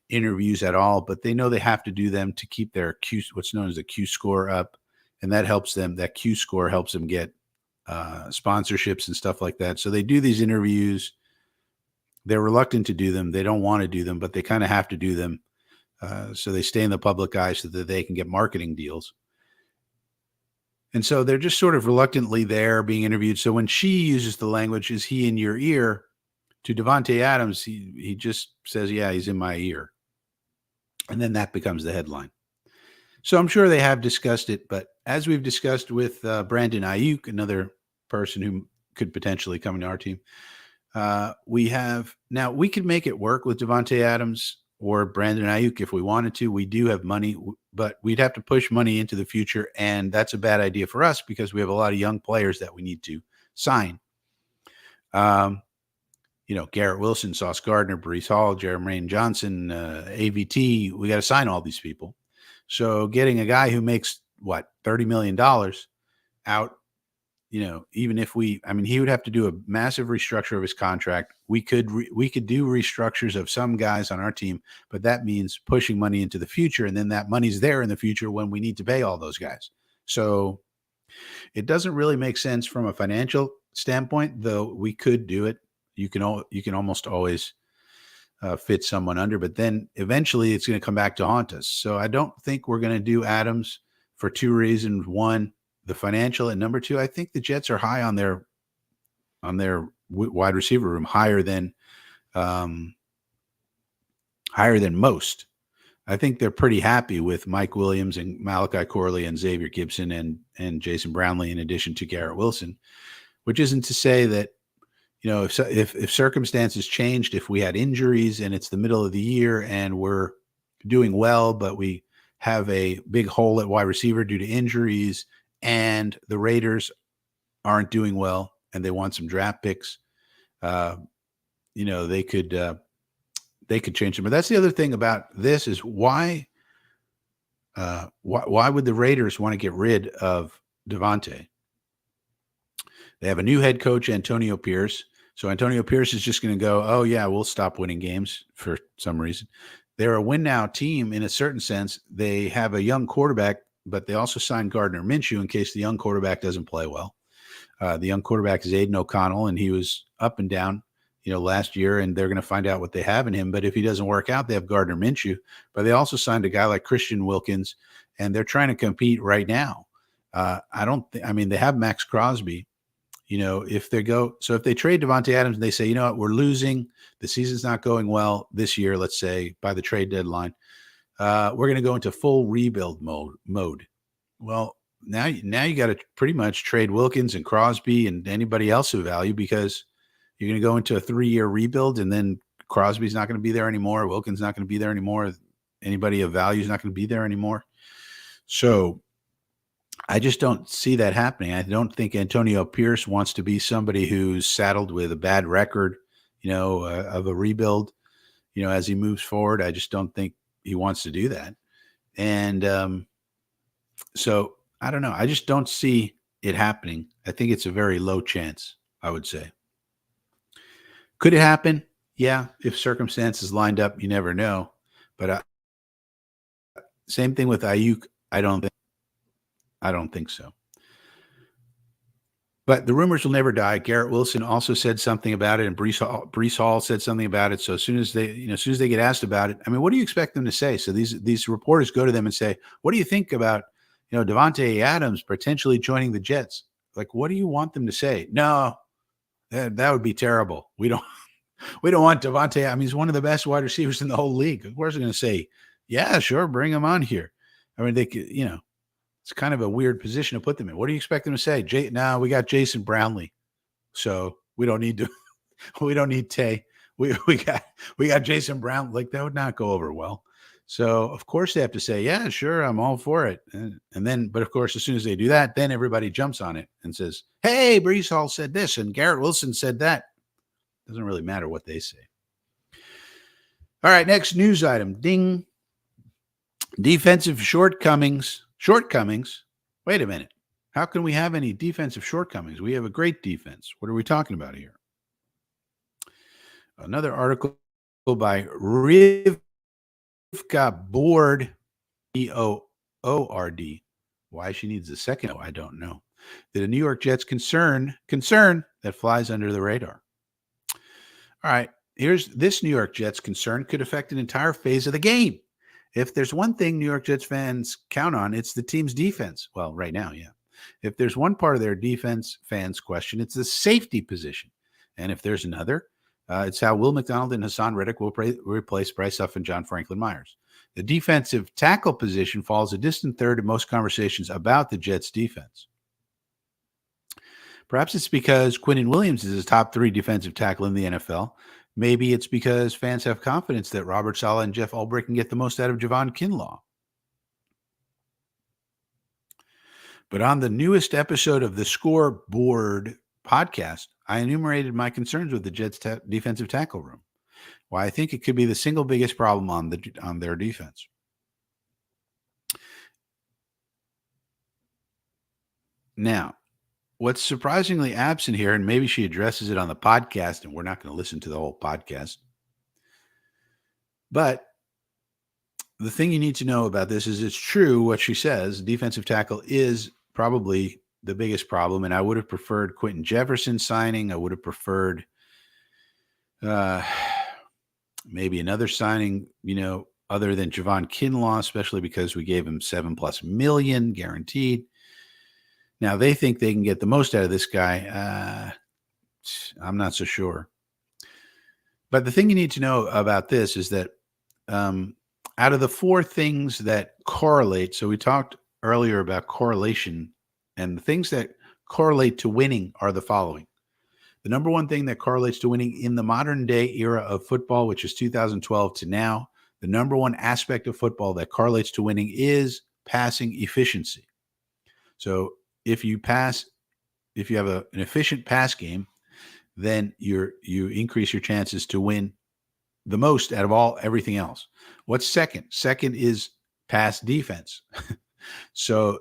Speaker 1: interviews at all, but they know they have to do them to keep their what's known as the Q score up, and that helps them. That Q score helps them get sponsorships and stuff like that. So they do these interviews. They're reluctant to do them. They don't want to do them, but they kind of have to do them. So they stay in the public eye so that they can get marketing deals. And so they're just sort of reluctantly there being interviewed. So when she uses the language, "Is he in your ear?" to Davante Adams, he just says, "Yeah, he's in my ear." And then that becomes the headline. So I'm sure they have discussed it. But as we've discussed with Brandon Ayuk, another person who could potentially come into our team. We could make it work with Devontae Adams or Brandon Ayuk if we wanted to. We do have money, but we'd have to push money into the future, and that's a bad idea for us because we have a lot of young players that we need to sign. Garrett Wilson, Sauce Gardner, Breece Hall, Jermaine Johnson, AVT. We got to sign all these people. So getting a guy who makes $30 million out, even if he would have to do a massive restructure of his contract. We could do restructures of some guys on our team, but that means pushing money into the future, and then that money's there in the future when we need to pay all those guys. So it doesn't really make sense from a financial standpoint, though we could do it. You can almost always fit someone under, but then eventually it's going to come back to haunt us. So I don't think we're going to do Adams for two reasons. One, the financial, and number two, I think the Jets are high on their wide receiver room, higher than most. I think they're pretty happy with Mike Williams and Malachi Corley and Xavier Gibson and Jason Brownlee, in addition to Garrett Wilson, which isn't to say that, if circumstances changed, if we had injuries and it's the middle of the year and we're doing well, but we have a big hole at wide receiver due to injuries, and the Raiders aren't doing well and they want some draft picks, they could change them. But that's the other thing about this is why would the Raiders want to get rid of Devontae? They have a new head coach, Antonio Pierce. So Antonio Pierce is just going to go, oh, yeah, we'll stop winning games for some reason. They're a win-now team in a certain sense. They have a young quarterback, but they also signed Gardner Minshew in case the young quarterback doesn't play well. The young quarterback is Aiden O'Connell, and he was up and down, last year, and they're going to find out what they have in him. But if he doesn't work out, they have Gardner Minshew. But they also signed a guy like Christian Wilkins, and they're trying to compete right now. They have Max Crosby. If they trade Devontae Adams and they say, we're losing, the season's not going well this year, let's say by the trade deadline, we're going to go into full rebuild mode. Well, now you got to pretty much trade Wilkins and Crosby and anybody else of value, because you're going to go into a 3-year rebuild, and then Crosby's not going to be there anymore. Wilkins not going to be there anymore. Anybody of value is not going to be there anymore. So I just don't see that happening. I don't think Antonio Pierce wants to be somebody who's saddled with a bad record, of a rebuild, as he moves forward. I just don't think he wants to do that. And so I don't know. I just don't see it happening. I think it's a very low chance, I would say. Could it happen? Yeah. If circumstances lined up, you never know. But same thing with Ayuk. I don't think so. But the rumors will never die. Garrett Wilson also said something about it, and Breece Hall said something about it. So as soon as they get asked about it, what do you expect them to say? So these reporters go to them and say, "What do you think about Devontae Adams potentially joining the Jets?" Like, what do you want them to say? No, that would be terrible. We don't want Devontae. He's one of the best wide receivers in the whole league. Of course, they're going to say, "Yeah, sure, bring him on here." They could, it's kind of a weird position to put them in. What do you expect them to say? We got Jason Brownlee, so we don't need to. We don't need Tay. We got Jason Brown. Like, that would not go over well. So of course they have to say, "Yeah, sure, I'm all for it." And then, but of course, as soon as they do that, then everybody jumps on it and says, "Hey, Breece Hall said this, and Garrett Wilson said that." Doesn't really matter what they say. All right, next news item. Ding. Defensive shortcomings. Wait a minute. How can we have any defensive shortcomings? We have a great defense. What are we talking about here? Another article by Rivka Board, Boord. Why she needs a second, I don't know. That a New York Jets concern that flies under the radar. All right, here's this New York Jets concern could affect an entire phase of the game. If there's one thing New York Jets fans count on, it's the team's defense. Well, right now, yeah. If there's one part of their defense fans question, it's the safety position. And if there's another, it's how Will McDonald and Hassan Reddick will replace Bryce Huff and John Franklin Myers. The defensive tackle position falls a distant third in most conversations about the Jets' defense. Perhaps it's because Quinnen Williams is a top 3 defensive tackle in the NFL. Maybe it's because fans have confidence that Robert Saleh and Jeff Ulbrich can get the most out of Javon Kinlaw. But on the newest episode of the Scoreboard podcast, I enumerated my concerns with the Jets' defensive tackle room. Why I think it could be the single biggest problem on their defense. Now, what's surprisingly absent here, and maybe she addresses it on the podcast, and we're not going to listen to the whole podcast, but the thing you need to know about this is it's true what she says. Defensive tackle is probably the biggest problem, and I would have preferred Quentin Jefferson signing. I would have preferred maybe another signing, other than Javon Kinlaw, especially because we gave him $7+ million guaranteed. Now they think they can get the most out of this guy. I'm not so sure. But the thing you need to know about this is that out of the 4 things that correlate, so we talked earlier about correlation, and the things that correlate to winning are the following. The number one thing that correlates to winning in the modern day era of football, which is 2012 to now, the number one aspect of football that correlates to winning is passing efficiency. So if you have an efficient pass game, then you increase your chances to win the most out of everything else. What's second? Second is pass defense. So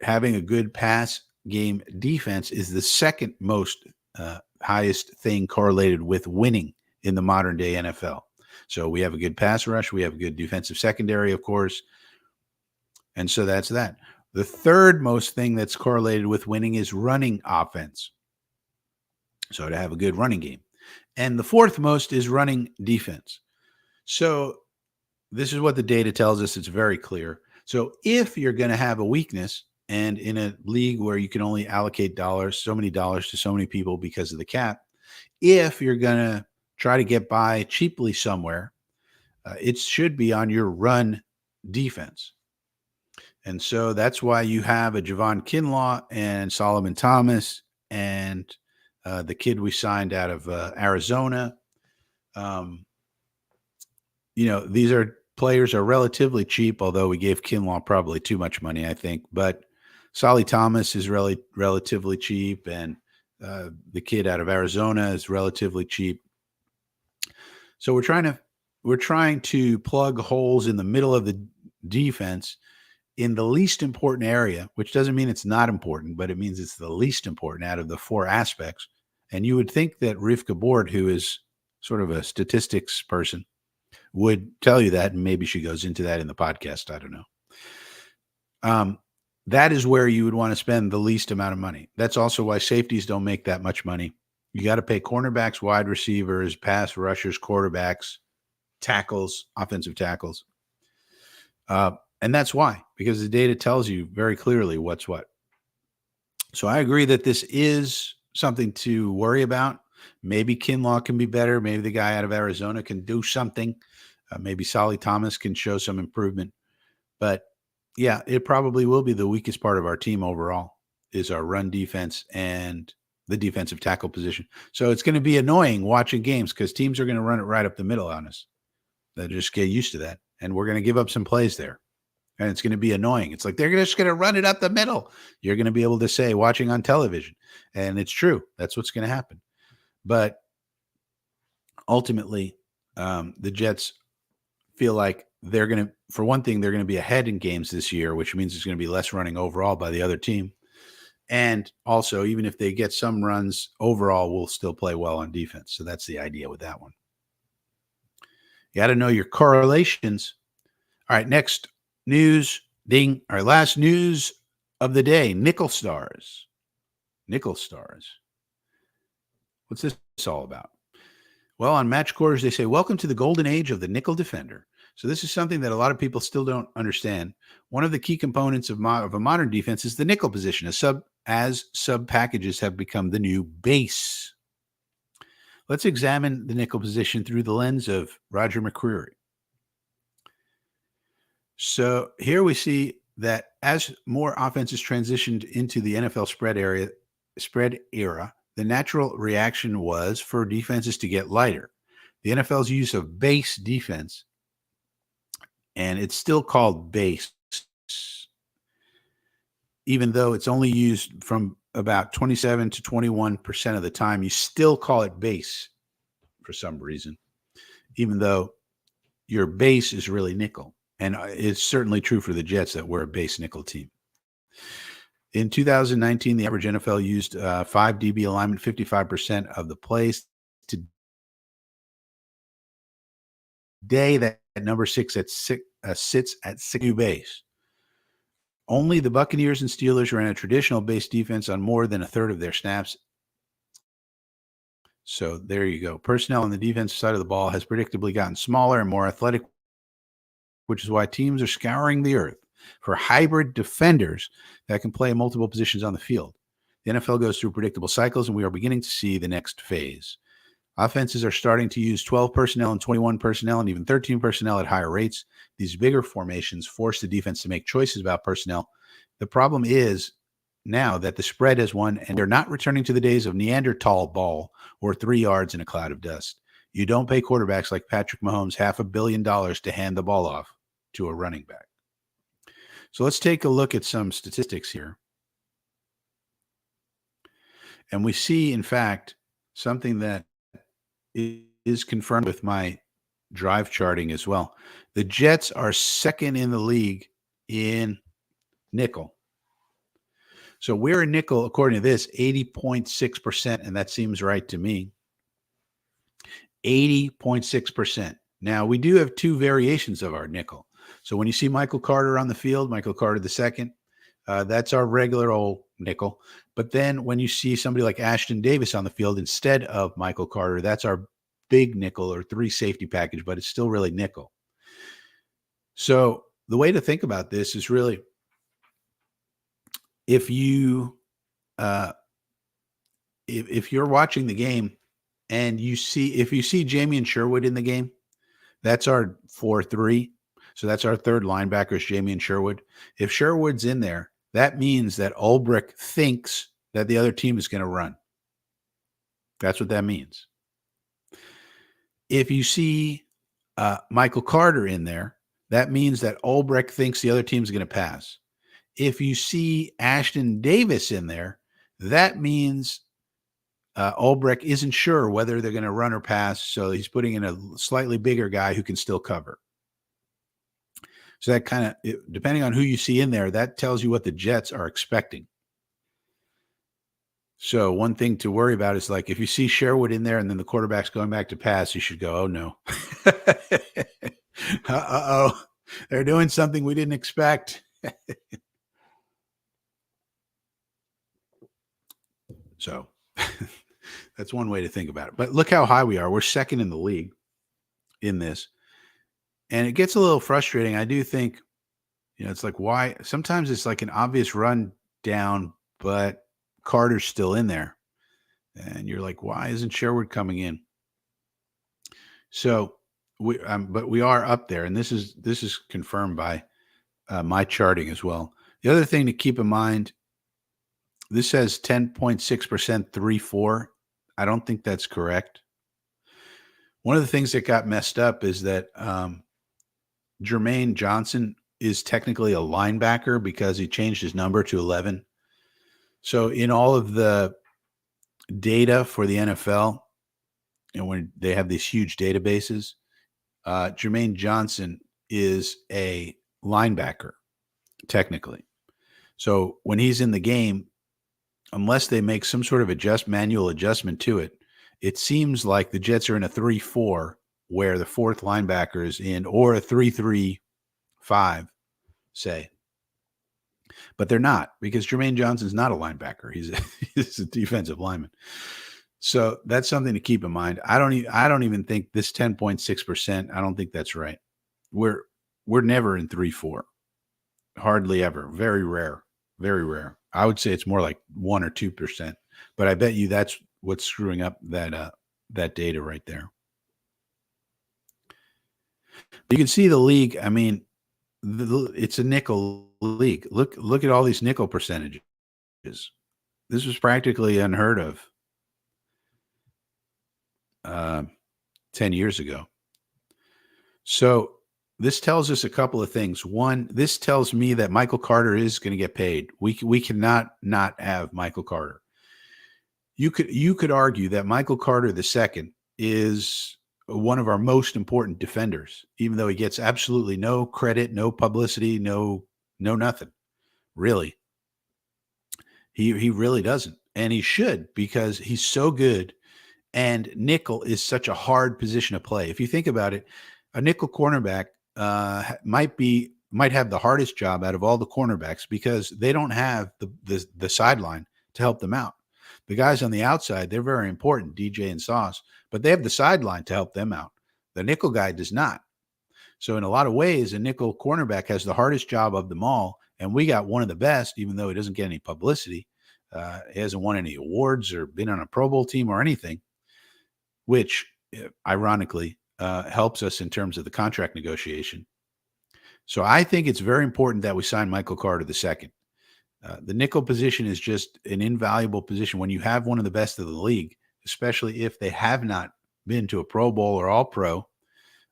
Speaker 1: having a good pass game defense is the second most highest thing correlated with winning in the modern day NFL. So we have a good pass rush. We have a good defensive secondary, of course. And so that's that. The third most thing that's correlated with winning is running offense. So to have a good running game. And the fourth most is running defense. So this is what the data tells us. It's very clear. So if you're going to have a weakness, and in a league where you can only allocate so many dollars to so many people because of the cap, if you're going to try to get by cheaply somewhere, it should be on your run defense. And so that's why you have a Javon Kinlaw and Solomon Thomas and the kid we signed out of Arizona. These players are relatively cheap, although we gave Kinlaw probably too much money, I think. But Solly Thomas is relatively cheap, and the kid out of Arizona is relatively cheap. So we're trying to plug holes in the middle of the defense in the least important area, which doesn't mean it's not important, but it means it's the least important out of the 4 aspects. And you would think that Rivka Board, who is sort of a statistics person, would tell you that, and maybe she goes into that in the podcast. I don't know. That is where you would want to spend the least amount of money. That's also why safeties don't make that much money. You got to pay cornerbacks, wide receivers, pass rushers, quarterbacks, tackles, offensive tackles. And that's why, because the data tells you very clearly what's what. So I agree that this is something to worry about. Maybe Kinlaw can be better. Maybe the guy out of Arizona can do something. Maybe Solly Thomas can show some improvement. But yeah, it probably will be the weakest part of our team overall is our run defense and the defensive tackle position. So it's going to be annoying watching games because teams are going to run it right up the middle on us. They'll just get used to that. And we're going to give up some plays there. And it's going to be annoying. It's like they're just going to run it up the middle. You're going to be able to say watching on television. And it's true. That's what's going to happen. But ultimately, the Jets feel like they're going to, for one thing, they're going to be ahead in games this year, which means there's going to be less running overall by the other team. And also, even if they get some runs overall, we'll still play well on defense. So that's the idea with that one. You got to know your correlations. All right, next news, ding, our last news of the day, nickel stars. Nickel stars. What's this all about? Well, on Match Quarters, they say, welcome to the golden age of the nickel defender. So this is something that a lot of people still don't understand. One of the key components of a modern defense is the nickel position, as sub packages have become the new base. Let's examine the nickel position through the lens of Roger McCreary. So here we see that as more offenses transitioned into the NFL spread area, spread era, the natural reaction was for defenses to get lighter. The NFL's use of base defense, and it's still called base, even though it's only used from about 27 to 21% of the time, you still call it base for some reason, even though your base is really nickel. And it's certainly true for the Jets that we're a base nickel team. In 2019, the average NFL used 5 DB alignment 55% of the plays. Today, that number sits at 6 base. Only the Buccaneers and Steelers ran a traditional base defense on more than a third of their snaps. So there you go. Personnel on the defensive side of the ball has predictably gotten smaller and more athletic, which is why teams are scouring the earth for hybrid defenders that can play multiple positions on the field. The NFL goes through predictable cycles, and we are beginning to see the next phase. Offenses are starting to use 12 personnel and 21 personnel and even 13 personnel at higher rates. These bigger formations force the defense to make choices about personnel. The problem is now that the spread has won, and they're not returning to the days of Neanderthal ball or 3 yards in a cloud of dust. You don't pay quarterbacks like Patrick Mahomes $500 million to hand the ball off to a running back. So let's take a look at some statistics here. And we see, in fact, something that is confirmed with my drive charting as well. The Jets are second in the league in nickel. So we're in nickel, according to this, 80.6%, and that seems right to me. 80.6%. Now, we do have 2 variations of our nickel. So when you see Michael Carter on the field, Michael Carter II, that's our regular old nickel. But then when you see somebody like Ashton Davis on the field instead of Michael Carter, that's our big nickel or 3 safety package, but it's still really nickel. So the way to think about this is really, if you if you're watching the game and if you see Jamie Sherwood in the game, that's our 4-3. So that's our third linebacker is Jamie Sherwood. If Sherwood's in there, that means that Ulbrich thinks that the other team is going to run. That's what that means. If you see Michael Carter in there, that means that Ulbrich thinks the other team is going to pass. If you see Ashton Davis in there, that means Ulbrich isn't sure whether they're going to run or pass, so he's putting in a slightly bigger guy who can still cover. So that kind of, depending on who you see in there, that tells you what the Jets are expecting. So one thing to worry about is, like, if you see Sherwood in there and then the quarterback's going back to pass, you should go, oh no. Uh-oh. They're doing something we didn't expect. So that's one way to think about it. But look how high we are. We're second in the league in this. And it gets a little frustrating. I do think, it's like, why? Sometimes it's like an obvious run down, but Carter's still in there. And you're like, why isn't Sherwood coming in? So but we are up there. And this is confirmed by my charting as well. The other thing to keep in mind, this says 10.6% 3-4. I don't think that's correct. One of the things that got messed up is that Jermaine Johnson is technically a linebacker because he changed his number to 11. So in all of the data for the NFL, and when they have these huge databases, Jermaine Johnson is a linebacker, technically. So when he's in the game, unless they make some sort of manual adjustment to it, it seems like the Jets are in a 3-4 where the fourth linebacker is in, or a 3-3-5, say. But they're not, because Jermaine Johnson's not a linebacker. He's a defensive lineman. So that's something to keep in mind. I don't even think this 10.6%, I don't think that's right. We're never in 3-4. Hardly ever. Very rare. Very rare. I would say it's more like 1 or 2%. But I bet you that's what's screwing up that data right there. You can see the league. I mean, it's a nickel league. Look at all these nickel percentages. This was practically unheard of 10 years ago. So this tells us a couple of things. One, this tells me that Michael Carter is going to get paid. We cannot not have Michael Carter. You could argue that Michael Carter II is one of our most important defenders, even though he gets absolutely no credit, no publicity, no nothing. Really. He really doesn't. And he should, because he's so good. And nickel is such a hard position to play. If you think about it, a nickel cornerback might have the hardest job out of all the cornerbacks, because they don't have the sideline to help them out. The guys on the outside, they're very important, DJ and Sauce, but they have the sideline to help them out. The nickel guy does not. So in a lot of ways, a nickel cornerback has the hardest job of them all, and we got one of the best, even though he doesn't get any publicity. He hasn't won any awards or been on a Pro Bowl team or anything, which ironically helps us in terms of the contract negotiation. So I think it's very important that we sign Michael Carter II. The nickel position is just an invaluable position when you have one of the best of the league, especially if they have not been to a Pro Bowl or All Pro,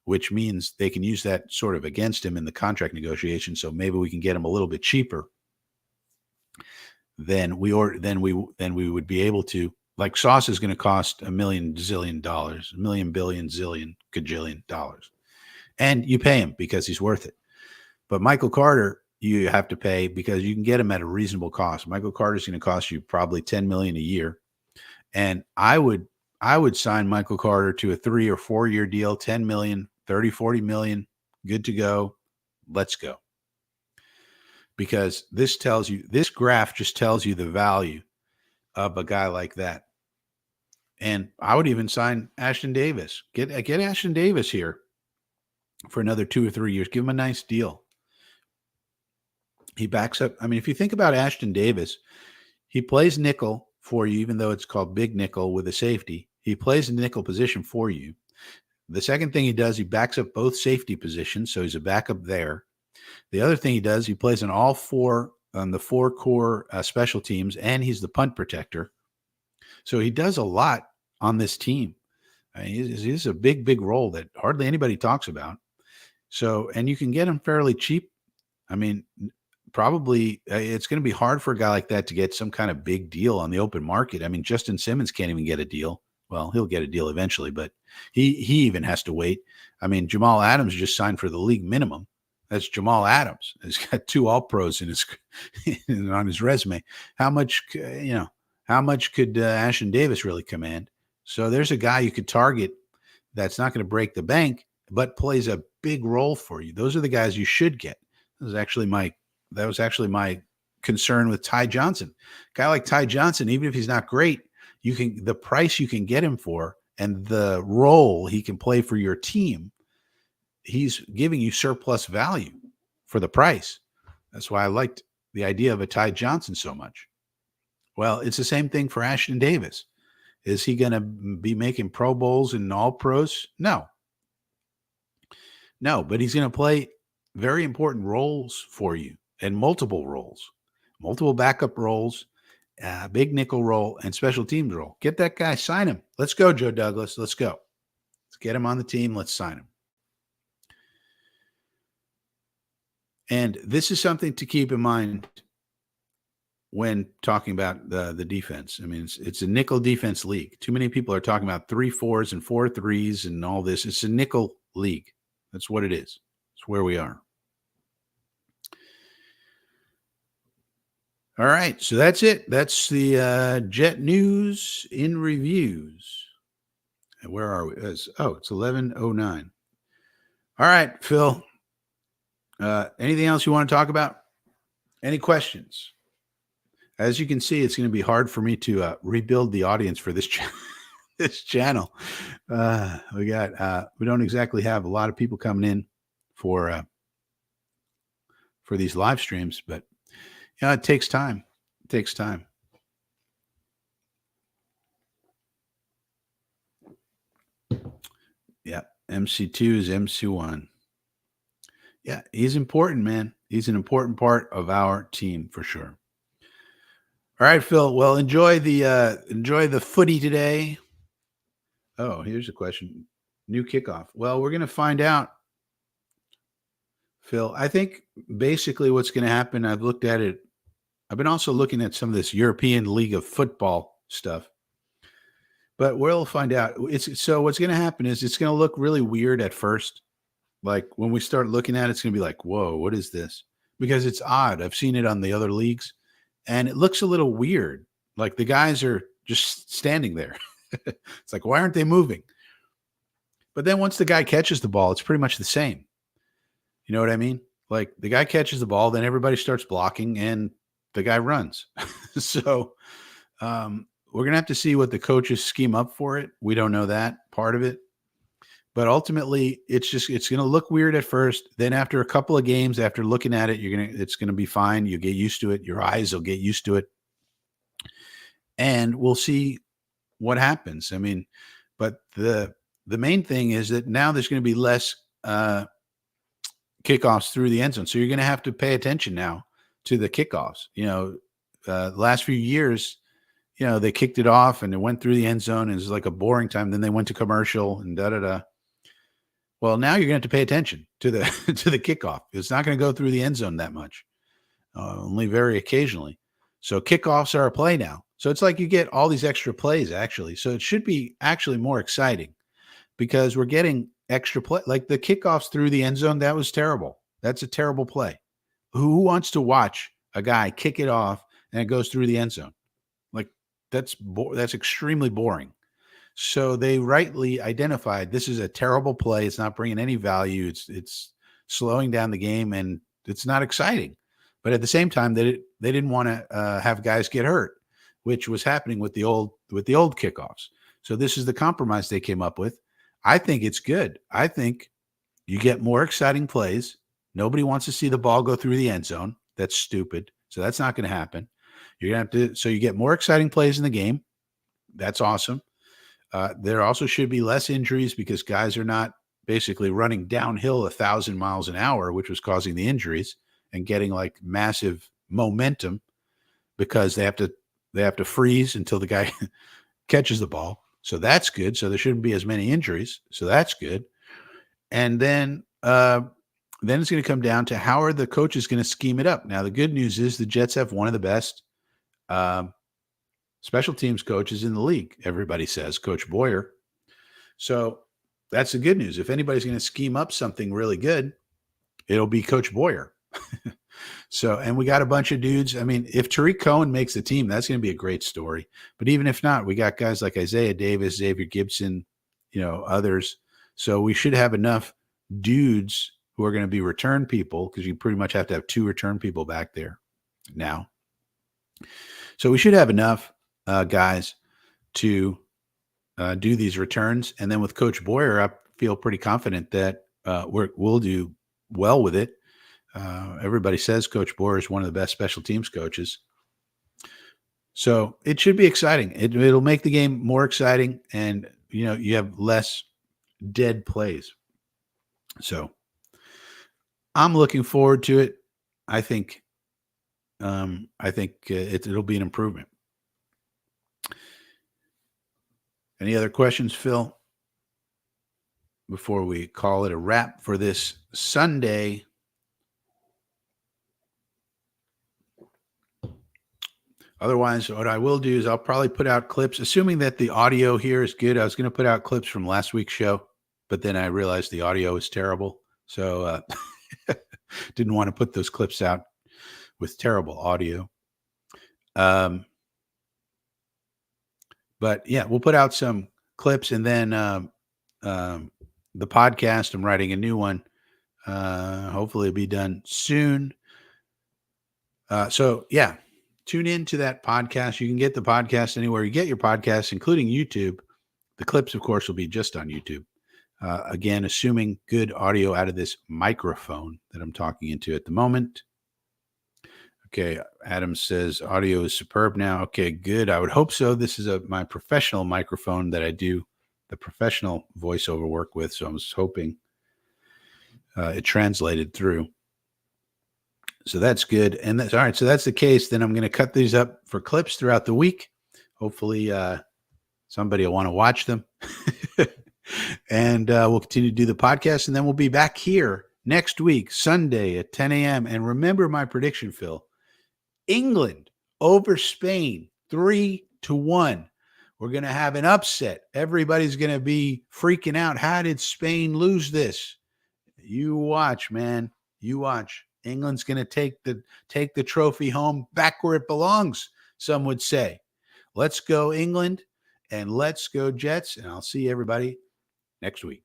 Speaker 1: which means they can use that sort of against him in the contract negotiation. So maybe we can get him a little bit cheaper than we would be able to. Like Sauce is going to cost $1 million zillion, $1 million billion zillion gajillion dollars, and you pay him because he's worth it. But Michael Carter, you have to pay because you can get him at a reasonable cost. Michael Carter is going to cost you probably $10 million a year, and I would sign Michael Carter to a 3 or 4 year deal, 10 million, 30, 40 million, good to go. Let's go. Because this graph just tells you the value of a guy like that. And I would even sign Ashton Davis. Get Ashton Davis here for another 2 or 3 years. Give him a nice deal. He backs up. I mean, if you think about Ashton Davis, he plays nickel for you, even though it's called big nickel with a safety. He plays the nickel position for you. The second thing he does, he backs up both safety positions, so he's a backup there. The other thing he does, he plays on all four core special teams, and he's the punt protector. So he does a lot on this team. I mean, he's a big role that hardly anybody talks about. So, and you can get him fairly cheap. I mean, probably it's going to be hard for a guy like that to get some kind of big deal on the open market. I mean, Justin Simmons can't even get a deal. Well, he'll get a deal eventually, but he even has to wait. I mean, Jamal Adams just signed for the league minimum. That's Jamal Adams. He's got 2 All-Pros on his resume. How much could Ashton Davis really command? So there's a guy you could target that's not going to break the bank, but plays a big role for you. Those are the guys you should get. That was actually my concern with Ty Johnson. A guy like Ty Johnson, even if he's not great, the price you can get him for and the role he can play for your team, he's giving you surplus value for the price. That's why I liked the idea of a Ty Johnson so much. Well, it's the same thing for Ashton Davis. Is he going to be making Pro Bowls and All Pros? No, but he's going to play very important roles for you, and multiple roles, multiple backup roles, big nickel role, and special teams role. Get that guy, sign him. Let's go, Joe Douglas. Let's go. Let's get him on the team. Let's sign him. And this is something to keep in mind when talking about the defense. I mean, it's a nickel defense league. Too many people are talking about 3 4s and 4 3s and all this. It's a nickel league. That's what it is. It's where we are. All right. So that's it. That's the Jet News in Reviews. And where are we? It's 11:09. All right, Phil. Anything else you want to talk about? Any questions? As you can see, it's going to be hard for me to rebuild the audience for this this channel. We don't exactly have a lot of people coming in for these live streams, but it takes time. It takes time. Yeah, MC2 is MC1. Yeah, he's important, man. He's an important part of our team for sure. All right, Phil. Well, enjoy the footy today. Oh, here's a question. New kickoff. Well, we're going to find out, Phil. I think basically what's going to happen, I've looked at it. I've been also looking at some of this European League of Football stuff, but we'll find out. So what's going to happen is it's going to look really weird at first. Like when we start looking at it, it's going to be like, whoa, what is this? Because it's odd. I've seen it on the other leagues and it looks a little weird. Like the guys are just standing there. It's like, why aren't they moving? But then once the guy catches the ball, it's pretty much the same. You know what I mean? Like the guy catches the ball, then everybody starts blocking and the guy runs. So we're going to have to see what the coaches scheme up for it. We don't know that part of it. But ultimately, it's going to look weird at first. Then after a couple of games, after looking at it, it's going to be fine. You get used to it. Your eyes will get used to it. And we'll see what happens. I mean, but the main thing is that now there's going to be less kickoffs through the end zone. So you're going to have to pay attention now to the kickoffs. The last few years, they kicked it off and it went through the end zone and it was like a boring time. Then they went to commercial and da-da-da. Well, now you're going to have to pay attention to the to the kickoff. It's not going to go through the end zone that much, only very occasionally. So kickoffs are a play now. So it's like you get all these extra plays, actually. So it should be actually more exciting because we're getting extra play. Like the kickoffs through the end zone, that was terrible. That's a terrible play. Who wants to watch a guy kick it off and it goes through the end zone? Like that's extremely boring. So they rightly identified this is a terrible play. It's not bringing any value. It's slowing down the game and it's not exciting. But at the same time, they didn't want to have guys get hurt, which was happening with the old kickoffs. So this is the compromise they came up with. I think it's good. I think you get more exciting plays. Nobody wants to see the ball go through the end zone. That's stupid. So that's not going to happen. You're going to have to. So you get more exciting plays in the game. That's awesome. There also should be less injuries because guys are not basically running downhill 1,000 miles an hour, which was causing the injuries, and getting like massive momentum because they have to freeze until the guy catches the ball. So that's good. So there shouldn't be as many injuries. So that's good. And then it's going to come down to how are the coaches going to scheme it up. Now, the good news is the Jets have one of the best special teams coaches in the league. Everybody says Coach Boyer. So that's the good news. If anybody's going to scheme up something really good, it'll be Coach Boyer. So, and we got a bunch of dudes. I mean, if Tariq Cohen makes the team, that's going to be a great story. But even if not, we got guys like Isaiah Davis, Xavier Gibson, others. So we should have enough dudes who are going to be return people because you pretty much have to have 2 return people back there now. So we should have enough guys to do these returns. And then with Coach Boyer, I feel pretty confident that we'll do well with it. Everybody says Coach Boyer is one of the best special teams coaches. So it should be exciting. It'll make the game more exciting and, you have less dead plays. So I'm looking forward to it. I think it'll be an improvement. Any other questions, Phil? Before we call it a wrap for this Sunday. Otherwise, what I will do is I'll probably put out clips, assuming that the audio here is good. I was going to put out clips from last week's show, but then I realized the audio is terrible. So didn't want to put those clips out with terrible audio. But yeah, we'll put out some clips and then the podcast, I'm writing a new one. Hopefully it'll be done soon. So yeah, tune in to that podcast. You can get the podcast anywhere you get your podcasts, including YouTube. The clips, of course, will be just on YouTube. Again, assuming good audio out of this microphone that I'm talking into at the moment. Okay, Adam says audio is superb now. Okay, good. I would hope so. This is my professional microphone that I do the professional voiceover work with, so I was hoping it translated through. So that's good. And that's all right. So that's the case. Then I'm going to cut these up for clips throughout the week. Hopefully, somebody will want to watch them. And we'll continue to do the podcast. And then we'll be back here next week, Sunday at 10 a.m. And remember my prediction, Phil. England over Spain, 3-1. We're going to have an upset. Everybody's going to be freaking out. How did Spain lose this? You watch, man. You watch. England's going to take the trophy home back where it belongs, some would say. Let's go, England, and let's go, Jets. And I'll see everybody next week.